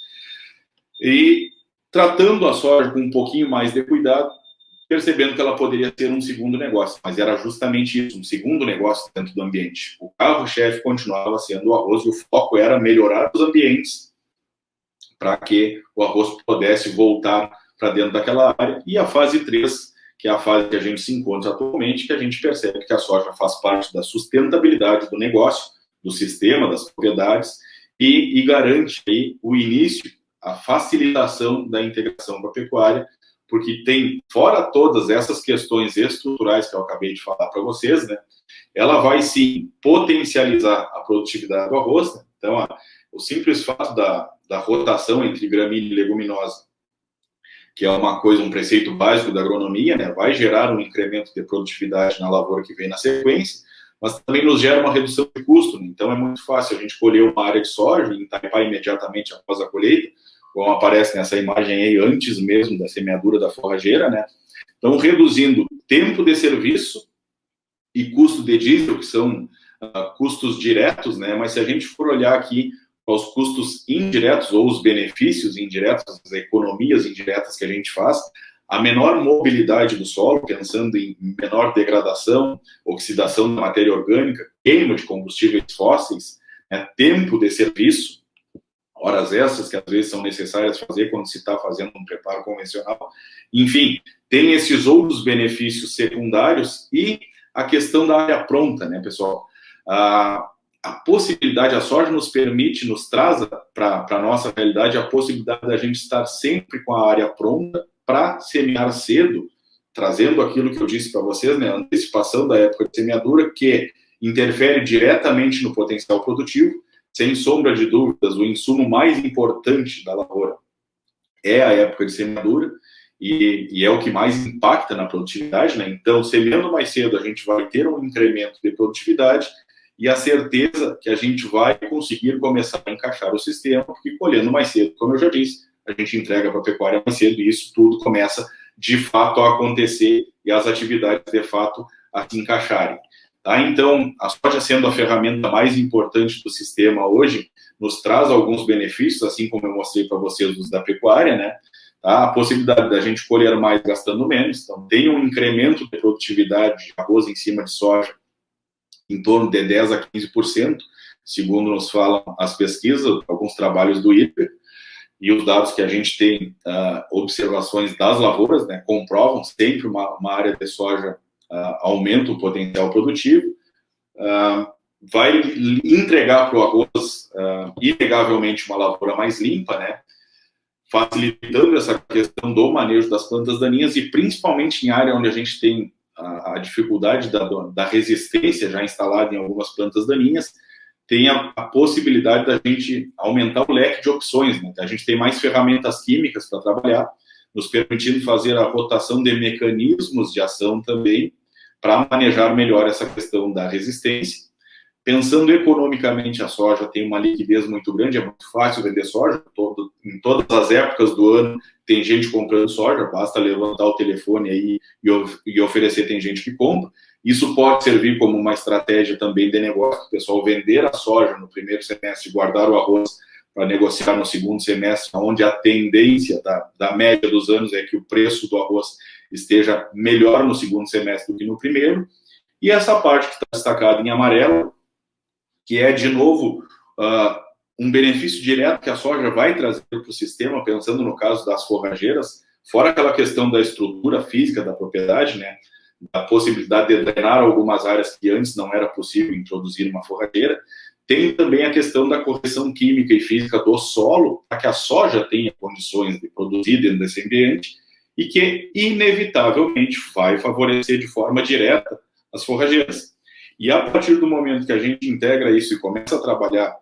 e tratando a soja com um pouquinho mais de cuidado, percebendo que ela poderia ser um segundo negócio, mas era justamente isso, um segundo negócio dentro do ambiente. O carro-chefe continuava sendo o arroz, e o foco era melhorar os ambientes para que o arroz pudesse voltar para dentro daquela área. E a fase 3, que é a fase que a gente se encontra atualmente, que a gente percebe que a soja faz parte da sustentabilidade do negócio, do sistema, das propriedades, e garante aí o início, a facilitação da integração com a pecuária, porque tem, fora todas essas questões estruturais que eu acabei de falar para vocês, né, ela vai sim potencializar a produtividade do arroz, né? Então, o simples fato da rotação entre gramínea e leguminosa, que é uma coisa, um preceito básico da agronomia, né, vai gerar um incremento de produtividade na lavoura que vem na sequência, mas também nos gera uma redução de custo, né? Então é muito fácil a gente colher uma área de soja e entaipar imediatamente após a colheita, como aparece nessa imagem aí, antes mesmo da semeadura da forrageira, né? Então, reduzindo tempo de serviço e custo de diesel, que são custos diretos, né? Mas se a gente for olhar aqui aos custos indiretos, ou os benefícios indiretos, as economias indiretas que a gente faz, a menor mobilidade do solo, pensando em menor degradação, oxidação da matéria orgânica, queima de combustíveis fósseis, né? Tempo de serviço, horas extras que às vezes são necessárias fazer quando se está fazendo um preparo convencional. Enfim, tem esses outros benefícios secundários e a questão da área pronta, né, pessoal? A possibilidade, a soja nos permite, nos traz para a nossa realidade a possibilidade da gente estar sempre com a área pronta para semear cedo, trazendo aquilo que eu disse para vocês, né, a antecipação da época de semeadura, que interfere diretamente no potencial produtivo. Sem sombra de dúvidas, o insumo mais importante da lavoura é a época de semeadura, e é o que mais impacta na produtividade, né? Então, semeando mais cedo, a gente vai ter um incremento de produtividade e a certeza que a gente vai conseguir começar a encaixar o sistema, porque colhendo mais cedo, como eu já disse, a gente entrega para a pecuária mais cedo e isso tudo começa, de fato, a acontecer e as atividades, de fato, a se encaixarem. Tá? Então, a soja sendo a ferramenta mais importante do sistema hoje, nos traz alguns benefícios, assim como eu mostrei para vocês os da pecuária, né? Tá? A possibilidade da gente colher mais gastando menos, então tem um incremento de produtividade de arroz em cima de soja em torno de 10% a 15%, segundo nos falam as pesquisas, alguns trabalhos do IPER, e os dados que a gente tem, observações das lavouras, né, comprovam sempre uma área de soja aumenta o potencial produtivo, vai entregar para o arroz, inegavelmente, uma lavoura mais limpa, né, facilitando essa questão do manejo das plantas daninhas e principalmente em área onde a gente tem a dificuldade da resistência já instalada em algumas plantas daninhas, tem a possibilidade da gente aumentar o leque de opções, né? A gente tem mais ferramentas químicas para trabalhar, nos permitindo fazer a rotação de mecanismos de ação também, para manejar melhor essa questão da resistência. Pensando economicamente, a soja tem uma liquidez muito grande, é muito fácil vender soja, em todas as épocas do ano tem gente comprando soja, basta levantar o telefone aí e oferecer, tem gente que compra. Isso pode servir como uma estratégia também de negócio, o pessoal vender a soja no primeiro semestre, guardar o arroz para negociar no segundo semestre, onde a tendência da média dos anos é que o preço do arroz esteja melhor no segundo semestre do que no primeiro. E essa parte que está destacada em amarelo, que é, de novo, um benefício direto que a soja vai trazer para o sistema, pensando no caso das forrageiras, fora aquela questão da estrutura física da propriedade, né, da possibilidade de drenar algumas áreas que antes não era possível introduzir uma forrageira, tem também a questão da correção química e física do solo, para que a soja tenha condições de produzir dentro desse ambiente, e que, inevitavelmente, vai favorecer de forma direta as forrageiras. E a partir do momento que a gente integra isso e começa a trabalhar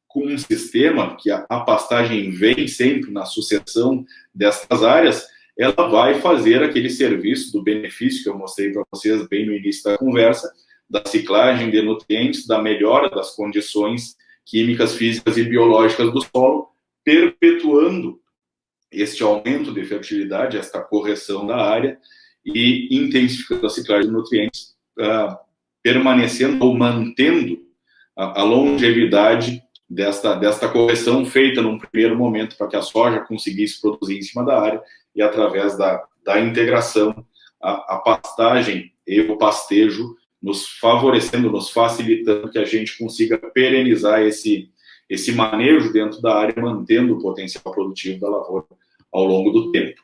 com um sistema que a pastagem vem sempre na sucessão dessas áreas, ela vai fazer aquele serviço do benefício que eu mostrei para vocês bem no início da conversa, da ciclagem de nutrientes, da melhora das condições químicas, físicas e biológicas do solo, perpetuando este aumento de fertilidade, esta correção da área e intensificando a ciclagem de nutrientes, permanecendo ou mantendo a longevidade desta correção feita num primeiro momento para que a soja conseguisse produzir em cima da área e através da integração, a pastagem e o pastejo nos favorecendo, nos facilitando que a gente consiga perenizar esse manejo dentro da área, mantendo o potencial produtivo da lavoura ao longo do tempo.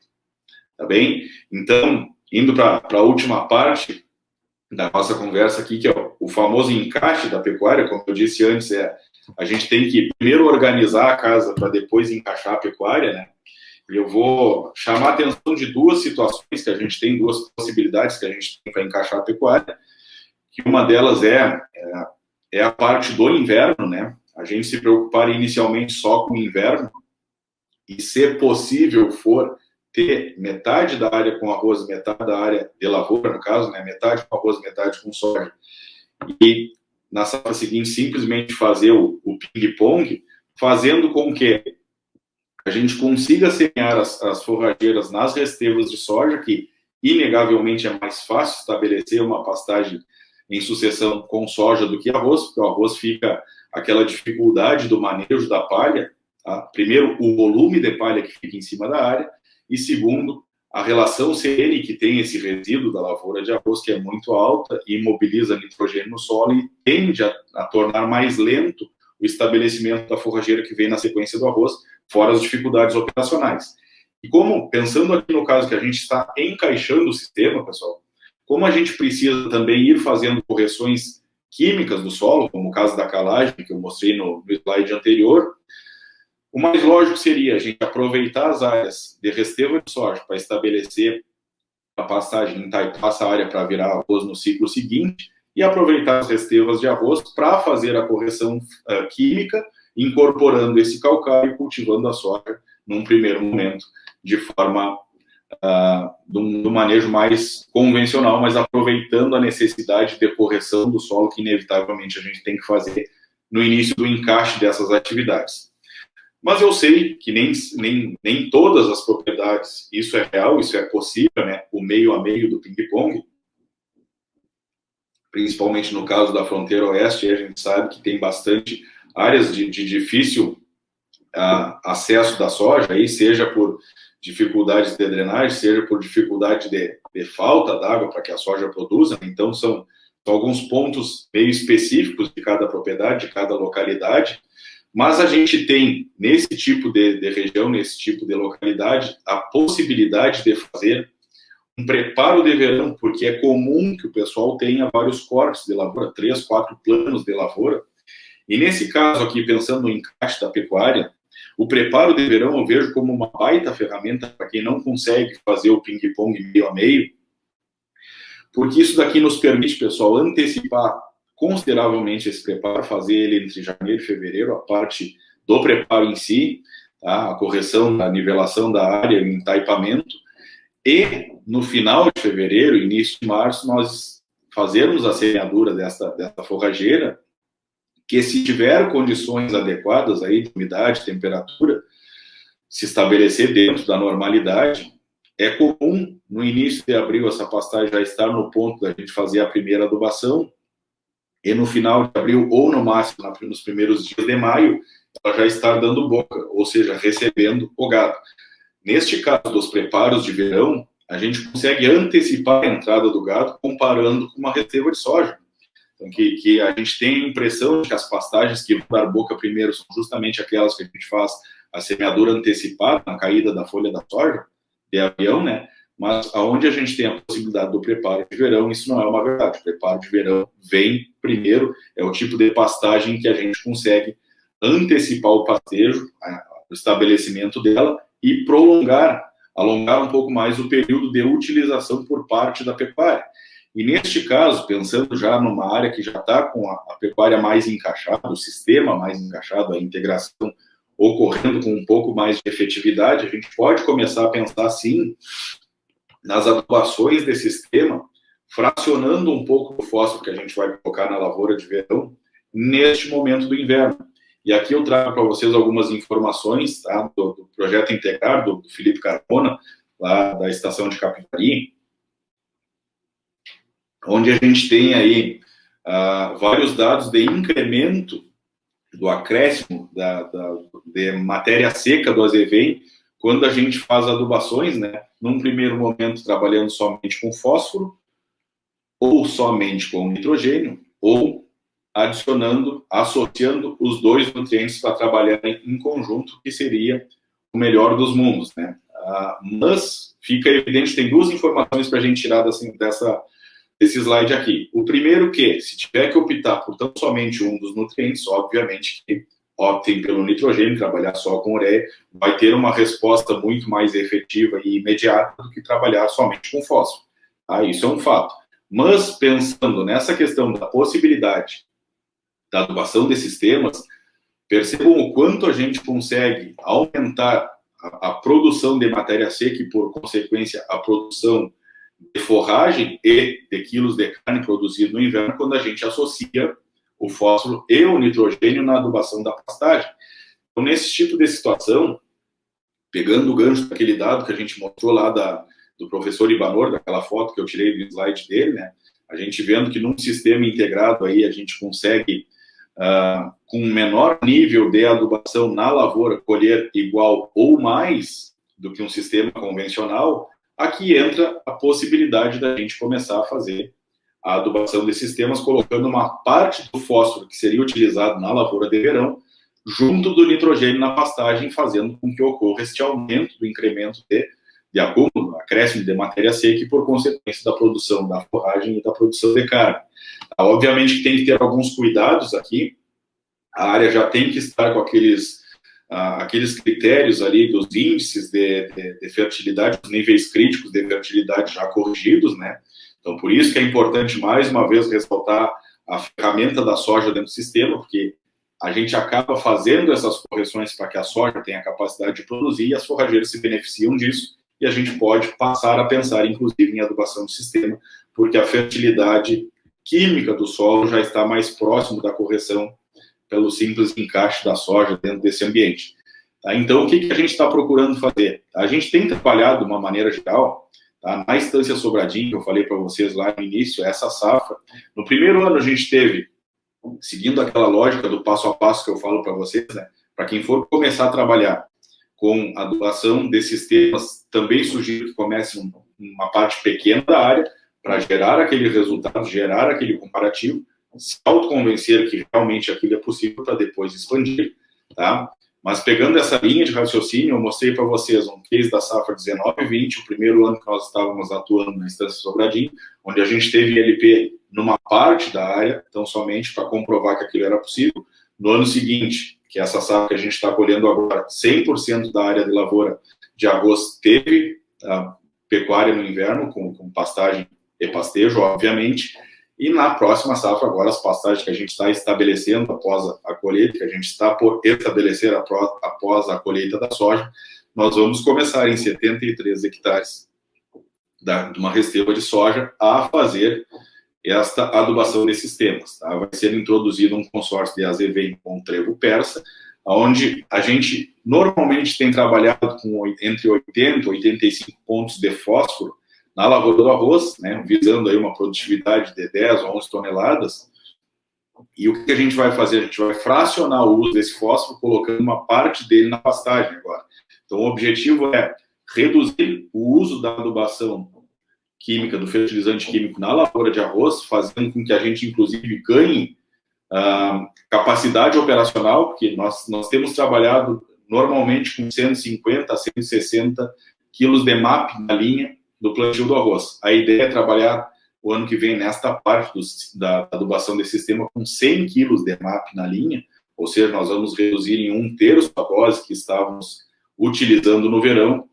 Tá bem? Então, indo para a última parte da nossa conversa aqui, que é o famoso encaixe da pecuária, como eu disse antes, a gente tem que primeiro organizar a casa para depois encaixar a pecuária, né? E eu vou chamar a atenção de duas situações que a gente tem, duas possibilidades que a gente tem para encaixar a pecuária, que uma delas é a parte do inverno, né? A gente se preocupar inicialmente só com o inverno e, se possível for, ter metade da área com arroz, metade da área de lavoura, no caso, né? Metade com arroz, metade com soja. E na safra seguinte, simplesmente fazer o ping-pong, fazendo com que a gente consiga semear as forrageiras nas restevas de soja, que inegavelmente é mais fácil estabelecer uma pastagem em sucessão com soja do que arroz, porque o arroz fica aquela dificuldade do manejo da palha, tá? Primeiro, o volume de palha que fica em cima da área, e segundo, a relação CN, que tem esse resíduo da lavoura de arroz, que é muito alta e imobiliza nitrogênio no solo e tende a tornar mais lento o estabelecimento da forrageira que vem na sequência do arroz, fora as dificuldades operacionais. E como, pensando aqui no caso que a gente está encaixando o sistema, pessoal, como a gente precisa também ir fazendo correções químicas do solo, como o caso da calagem, que eu mostrei no slide anterior, o mais lógico seria a gente aproveitar as áreas de resteva de soja para estabelecer a pastagem, entaipar essa área para virar arroz no ciclo seguinte e aproveitar as restevas de arroz para fazer a correção química, incorporando esse calcário e cultivando a soja num primeiro momento de forma do manejo mais convencional, mas aproveitando a necessidade de correção do solo que inevitavelmente a gente tem que fazer no início do encaixe dessas atividades. Mas eu sei que nem todas as propriedades, isso é real, isso é possível, né? O meio a meio do ping-pong, principalmente no caso da fronteira oeste, a gente sabe que tem bastante áreas de difícil acesso da soja, aí, seja por dificuldades de drenagem, seja por dificuldade de falta d'água para que a soja produza. Então, são alguns pontos meio específicos de cada propriedade, de cada localidade, mas a gente tem, nesse tipo de região, nesse tipo de localidade, a possibilidade de fazer um preparo de verão, porque é comum que o pessoal tenha vários cortes de lavoura, 3, 4 planos de lavoura, e nesse caso aqui, pensando no encaixe da pecuária, o preparo de verão eu vejo como uma baita ferramenta para quem não consegue fazer o ping-pong meio a meio, porque isso daqui nos permite, pessoal, antecipar consideravelmente esse preparo, fazer ele entre janeiro e fevereiro, a parte do preparo em si, tá? A correção da nivelação da área, o entaipamento, e no final de fevereiro, início de março, nós fazermos a semeadura dessa forrageira, que se tiver condições adequadas aí de umidade, temperatura, se estabelecer dentro da normalidade, é comum no início de abril essa pastagem já estar no ponto da gente fazer a primeira adubação, e no final de abril, ou no máximo nos primeiros dias de maio, ela já estar dando boca, ou seja, recebendo o gado. Neste caso dos preparos de verão, a gente consegue antecipar a entrada do gado comparando com uma reserva de soja. Então, que a gente tem a impressão de que as pastagens que vão dar boca primeiro são justamente aquelas que a gente faz a semeadura antecipada na caída da folha da soja, de avião, né? Mas aonde a gente tem a possibilidade do preparo de verão, isso não é uma verdade. O preparo de verão vem primeiro, é o tipo de pastagem que a gente consegue antecipar o pastejo, o estabelecimento dela e alongar um pouco mais o período de utilização por parte da pecuária. E neste caso, pensando já numa área que já está com a pecuária mais encaixada, o sistema mais encaixado, a integração ocorrendo com um pouco mais de efetividade, a gente pode começar a pensar, sim, nas adubações desse sistema, fracionando um pouco o fósforo que a gente vai colocar na lavoura de verão neste momento do inverno. E aqui eu trago para vocês algumas informações, tá, do projeto Integrar, do Felipe Carmona, lá da estação de Capivari, onde a gente tem aí vários dados de incremento do acréscimo de matéria seca do azevém quando a gente faz adubações, né? Num primeiro momento trabalhando somente com fósforo, ou somente com nitrogênio, ou associando os dois nutrientes para trabalhar em conjunto, que seria o melhor dos mundos, né? Mas fica evidente, tem duas informações para a gente tirar desse slide aqui. O primeiro que, se tiver que optar por tão somente um dos nutrientes, obviamente que optem pelo nitrogênio, trabalhar só com ureia, vai ter uma resposta muito mais efetiva e imediata do que trabalhar somente com fósforo. Isso é um fato. Mas, pensando nessa questão da possibilidade da adubação desses sistemas, percebam o quanto a gente consegue aumentar a produção de matéria seca e, por consequência, a produção de forragem e de quilos de carne produzido no inverno quando a gente associa o fósforo e o nitrogênio na adubação da pastagem. Então, nesse tipo de situação, pegando o gancho daquele dado que a gente mostrou lá do professor Ibanor, daquela foto que eu tirei do slide dele, né? A gente vendo que num sistema integrado aí a gente consegue, com menor nível de adubação na lavoura, colher igual ou mais do que um sistema convencional. Aqui entra a possibilidade da gente começar a fazer a adubação desses sistemas, colocando uma parte do fósforo que seria utilizado na lavoura de verão, junto do nitrogênio na pastagem, fazendo com que ocorra este aumento do incremento de acúmulo, acréscimo de matéria seca e, por consequência, da produção da forragem e da produção de carne. Obviamente que tem que ter alguns cuidados aqui, a área já tem que estar com aqueles critérios ali dos índices de fertilidade, os níveis críticos de fertilidade já corrigidos, né? Então, por isso que é importante, mais uma vez, ressaltar a ferramenta da soja dentro do sistema, porque a gente acaba fazendo essas correções para que a soja tenha a capacidade de produzir e as forrageiras se beneficiam disso, e a gente pode passar a pensar, inclusive, em adubação do sistema, porque a fertilidade química do solo já está mais próximo da correção pelo simples encaixe da soja dentro desse ambiente. Tá? Então, o que a gente está procurando fazer? A gente tem trabalhado, de uma maneira geral, tá? Na Estância Sobradinho, que eu falei para vocês lá no início, essa safra. No primeiro ano, a gente teve, seguindo aquela lógica do passo a passo que eu falo para vocês, né? Para quem for começar a trabalhar com adubação desses sistemas, também sugiro que comece uma parte pequena da área, para gerar aquele resultado, gerar aquele comparativo, se autoconvencer que realmente aquilo é possível para depois expandir, tá? Mas pegando essa linha de raciocínio, eu mostrei para vocês um case da safra 19-20, o primeiro ano que nós estávamos atuando na Estância Sobradinho, onde a gente teve ILP numa parte da área, então somente para comprovar que aquilo era possível. No ano seguinte, que essa safra que a gente está colhendo agora, 100% da área de lavoura de arroz teve pecuária no inverno, com pastagem e pastejo, obviamente. E na próxima safra, agora as pastagens que a gente está estabelecendo após a colheita, que a gente está por estabelecer após a colheita da soja, nós vamos começar em 73 hectares de uma resteva de soja a fazer esta adubação desses sistemas. Tá? Vai ser introduzido um consórcio de azevém com trevo persa, onde a gente normalmente tem trabalhado com entre 80 e 85 pontos de fósforo na lavoura do arroz, né, visando aí uma produtividade de 10 ou 11 toneladas. E o que a gente vai fazer? A gente vai fracionar o uso desse fósforo, colocando uma parte dele na pastagem agora. Então, o objetivo é reduzir o uso da adubação química, do fertilizante químico na lavoura de arroz, fazendo com que a gente, inclusive, ganhe capacidade operacional, porque nós temos trabalhado normalmente com 150 a 160 quilos de MAP na linha do plantio do arroz. A ideia é trabalhar o ano que vem nesta parte da adubação desse sistema com 100 quilos de MAP na linha, ou seja, nós vamos reduzir em 1/3 a dose que estávamos utilizando no verão,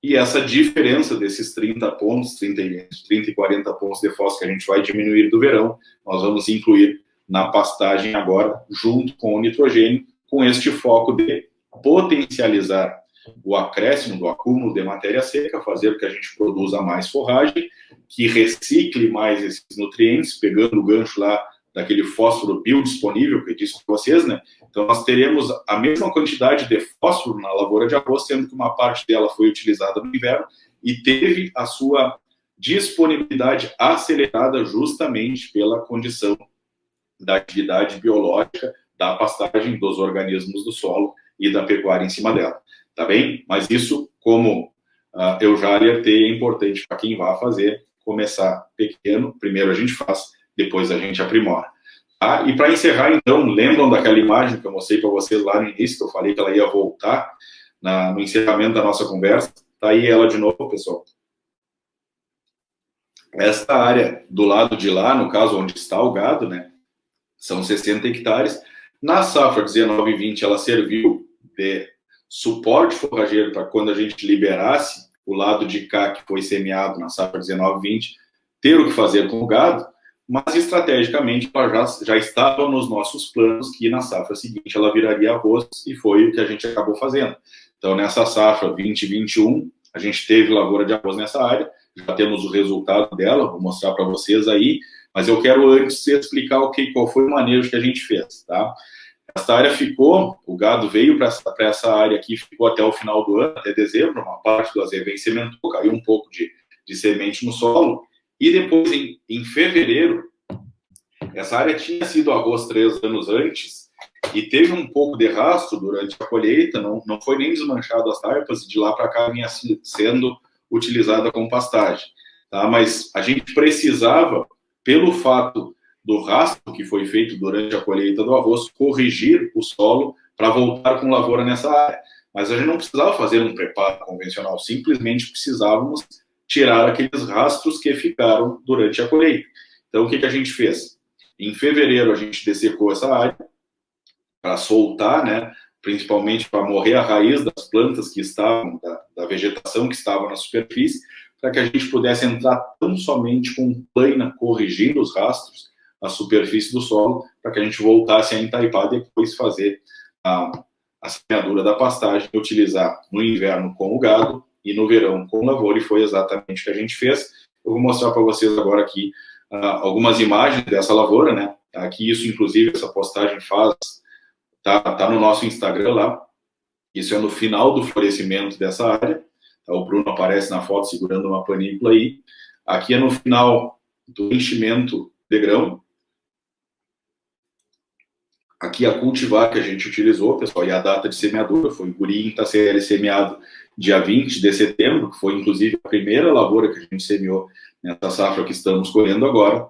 e essa diferença desses 30 pontos, 30 e 40 pontos de fósforo que a gente vai diminuir do verão, nós vamos incluir na pastagem agora, junto com o nitrogênio, com este foco de potencializar o acréscimo do acúmulo de matéria seca, fazer com que a gente produza mais forragem, que recicle mais esses nutrientes, pegando o gancho lá daquele fósforo biodisponível que eu disse para vocês, né? Então, nós teremos a mesma quantidade de fósforo na lavoura de arroz, sendo que uma parte dela foi utilizada no inverno e teve a sua disponibilidade acelerada justamente pela condição da atividade biológica, da pastagem, dos organismos do solo e da pecuária em cima dela. Tá bem? Mas isso, como eu já alertei, é importante para quem vai fazer, começar pequeno, primeiro a gente faz, depois a gente aprimora. Tá? E para encerrar, então, lembram daquela imagem que eu mostrei para vocês lá no início, que eu falei que ela ia voltar no encerramento da nossa conversa? Tá aí ela de novo, pessoal. Esta área do lado de lá, no caso onde está o gado, né, são 60 hectares. Na safra 19 e 20, ela serviu de suporte forrageiro para quando a gente liberasse o lado de cá que foi semeado na safra 19 e 20, ter o que fazer com o gado, mas estrategicamente ela já estava nos nossos planos que na safra seguinte ela viraria arroz, e foi o que a gente acabou fazendo. Então, nessa safra 2021, a gente teve lavoura de arroz nessa área, já temos o resultado dela, vou mostrar para vocês aí, mas eu quero antes explicar qual foi o manejo que a gente fez, tá? Essa área ficou, o gado veio para essa área aqui, ficou até o final do ano, até dezembro, uma parte do azevém sementou, caiu um pouco de semente no solo, e depois, em fevereiro, essa área tinha sido arroz 3 anos antes, e teve um pouco de rastro durante a colheita, não foi nem desmanchado as tarpas, e de lá para cá vinha sendo utilizada como pastagem. Tá? Mas a gente precisava, pelo fato do rastro que foi feito durante a colheita do arroz, corrigir o solo para voltar com lavoura nessa área. Mas a gente não precisava fazer um preparo convencional, simplesmente precisávamos tirar aqueles rastros que ficaram durante a colheita. Então, o que a gente fez? Em fevereiro, a gente dessecou essa área para soltar, né, principalmente para morrer a raiz das plantas que estavam, da vegetação que estava na superfície, para que a gente pudesse entrar tão somente com plana, corrigindo os rastros, a superfície do solo, para que a gente voltasse a entaipar, depois fazer a semeadura da pastagem, utilizar no inverno com o gado e no verão com lavoura, e foi exatamente o que a gente fez. Eu vou mostrar para vocês agora aqui algumas imagens dessa lavoura, né? Aqui isso, inclusive, essa postagem tá no nosso Instagram lá. Isso é no final do florescimento dessa área. O Bruno aparece na foto segurando uma panícula aí. Aqui é no final do enchimento de grão. Aqui a cultivar que a gente utilizou, pessoal, e a data de semeadura foi o Guri Itacieli semeado dia 20 de setembro, que foi inclusive a primeira lavoura que a gente semeou nessa safra que estamos colhendo agora,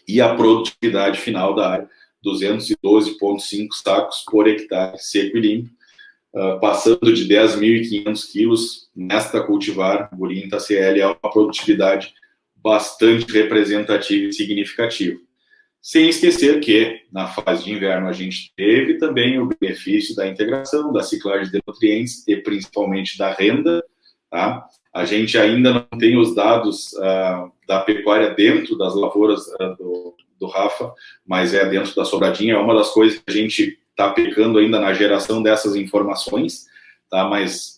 e a produtividade final da área, 212,5 sacos por hectare seco e limpo, passando de 10.500 quilos nesta cultivar. Guri Itacieli é uma produtividade bastante representativa e significativa. Sem esquecer que, na fase de inverno, a gente teve também o benefício da integração, da ciclagem de nutrientes e principalmente da renda tá? A gente ainda não tem os dados da pecuária dentro das lavouras do Rafa, mas é dentro da Sobradinha. É uma das coisas que a gente está pecando ainda na geração dessas informações, tá? Mas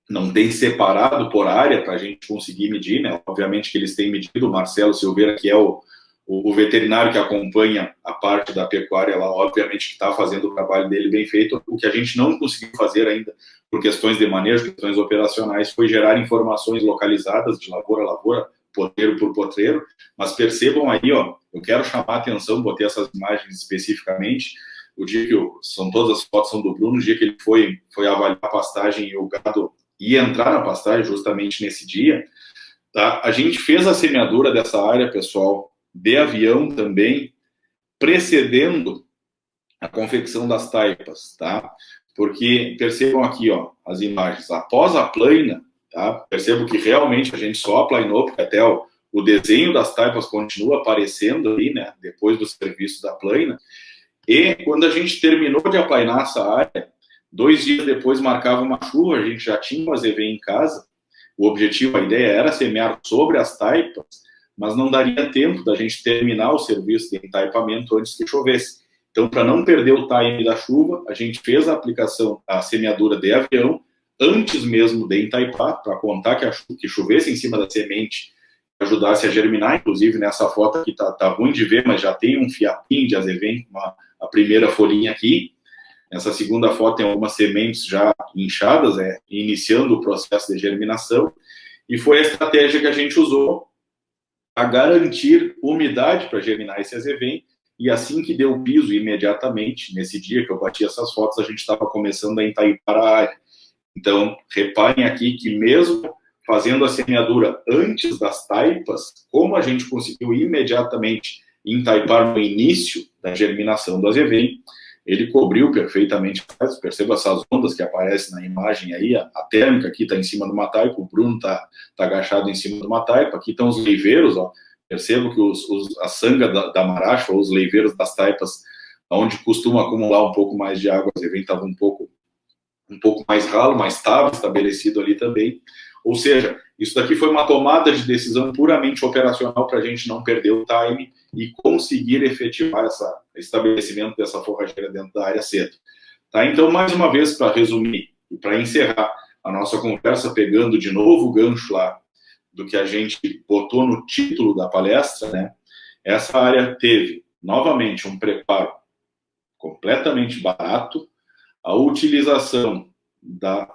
não tem separado por área para a gente conseguir medir, né? Obviamente que eles têm medido. O Marcelo Silveira, que é o veterinário que acompanha a parte da pecuária lá, obviamente que está fazendo o trabalho dele bem feito. O que a gente não conseguiu fazer ainda, por questões de manejo, questões operacionais, foi gerar informações localizadas de lavoura a lavoura, potreiro por potreiro. Mas percebam aí, ó, eu quero chamar a atenção, botei essas imagens especificamente. O dia que todas as fotos são do Bruno, o dia que ele foi avaliar a pastagem e o gado ia entrar na pastagem justamente nesse dia, tá? A gente fez a semeadura dessa área, pessoal, de avião também, precedendo a confecção das taipas, tá? Porque percebam aqui, ó, as imagens. Após a plaina, tá? Percebo que realmente a gente só aplainou, porque até o desenho das taipas continua aparecendo ali, né? Depois do serviço da plaina. E quando a gente terminou de aplainar essa área, 2 dias depois marcava uma chuva, a gente já tinha o AZV em casa. O objetivo, a ideia era semear sobre as taipas, mas não daria tempo da gente terminar o serviço de entaipamento antes que chovesse. Então, para não perder o time da chuva, a gente fez a aplicação, a semeadura de avião, antes mesmo de entaipar, para contar que chovesse em cima da semente, ajudasse a germinar. Inclusive, nessa foto aqui tá ruim de ver, mas já tem um fiapinho de AZV, a primeira folhinha aqui. Nessa segunda foto tem algumas sementes já inchadas, iniciando o processo de germinação. E foi a estratégia que a gente usou a garantir umidade para germinar esse AZV. E assim que deu o piso, imediatamente, nesse dia que eu bati essas fotos, a gente estava começando a entaipar a área. Então, reparem aqui que mesmo fazendo a semeadura antes das taipas, como a gente conseguiu imediatamente entaipar no início da germinação do AZV, ele cobriu perfeitamente. Perceba essas ondas que aparecem na imagem aí, a térmica aqui está em cima de uma taipa, o Bruno está agachado em cima de uma taipa, aqui estão os leiveiros, ó. Percebo que a sanga da maracha, ou os leiveiros das taipas, onde costuma acumular um pouco mais de água, o AZV estava um pouco mais ralo, mas estava estabelecido ali também. Ou seja, isso daqui foi uma tomada de decisão puramente operacional para a gente não perder o time e conseguir efetivar esse estabelecimento dessa forrageira dentro da área cedo. Tá? Então, mais uma vez, para resumir e para encerrar a nossa conversa, pegando de novo o gancho lá do que a gente botou no título da palestra, né? Essa área teve, novamente, um preparo completamente barato, a utilização da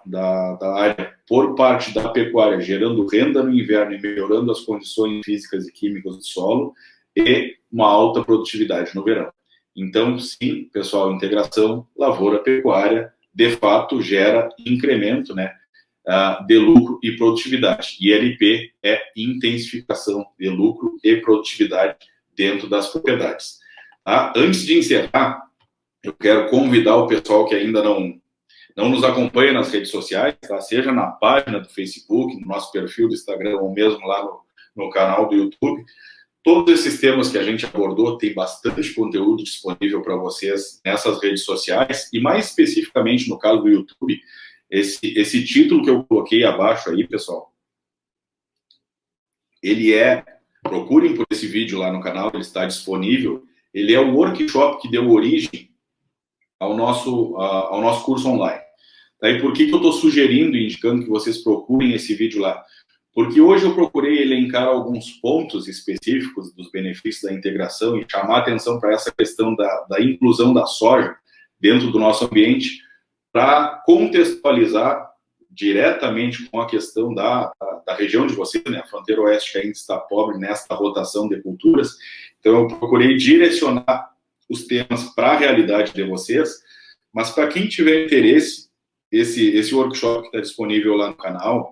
área por parte da pecuária, gerando renda no inverno e melhorando as condições físicas e químicas do solo, e uma alta produtividade no verão. Então, sim, pessoal, integração lavoura-pecuária, de fato, gera incremento, né, de lucro e produtividade. ILP é intensificação de lucro e produtividade dentro das propriedades. Tá? Antes de encerrar, eu quero convidar o pessoal que ainda não nos acompanha nas redes sociais, tá? Seja na página do Facebook, no nosso perfil do Instagram, ou mesmo lá no canal do YouTube. Todos esses temas que a gente abordou, tem bastante conteúdo disponível para vocês nessas redes sociais, e mais especificamente no caso do YouTube, esse título que eu coloquei abaixo aí, pessoal, procurem por esse vídeo lá no canal, ele está disponível, ele é o workshop que deu origem ao nosso curso online. Tá? E por que eu estou sugerindo e indicando que vocês procurem esse vídeo lá? Porque hoje eu procurei elencar alguns pontos específicos dos benefícios da integração e chamar atenção para essa questão da inclusão da soja dentro do nosso ambiente, para contextualizar diretamente com a questão da região de vocês, né? A fronteira oeste que ainda está pobre nesta rotação de culturas. Então, eu procurei direcionar os temas para a realidade de vocês, mas para quem tiver interesse, esse workshop que está disponível lá no canal,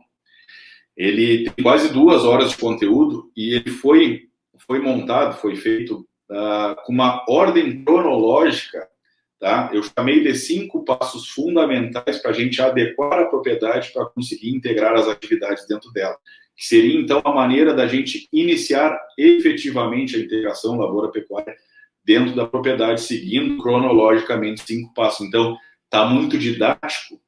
ele tem quase 2 horas de conteúdo e ele foi montado, foi feito com uma ordem cronológica, tá? Eu chamei de 5 passos fundamentais para a gente adequar a propriedade para conseguir integrar as atividades dentro dela, que seria, então, a maneira da gente iniciar efetivamente a integração lavoura-pecuária dentro da propriedade, seguindo cronologicamente 5 passos. Então, está muito didático,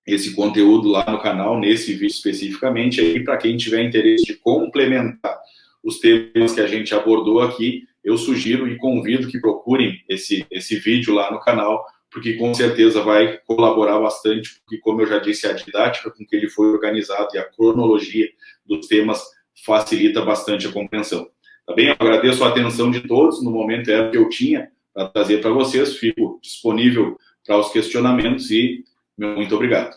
esse conteúdo lá no canal, nesse vídeo especificamente, aí para quem tiver interesse de complementar os temas que a gente abordou aqui, eu sugiro e convido que procurem esse vídeo lá no canal, porque com certeza vai colaborar bastante, porque, como eu já disse, a didática com que ele foi organizado e a cronologia dos temas facilita bastante a compreensão. Tá bem? Eu agradeço a atenção de todos, no momento era o que eu tinha para trazer para vocês, fico disponível para os questionamentos e muito obrigado.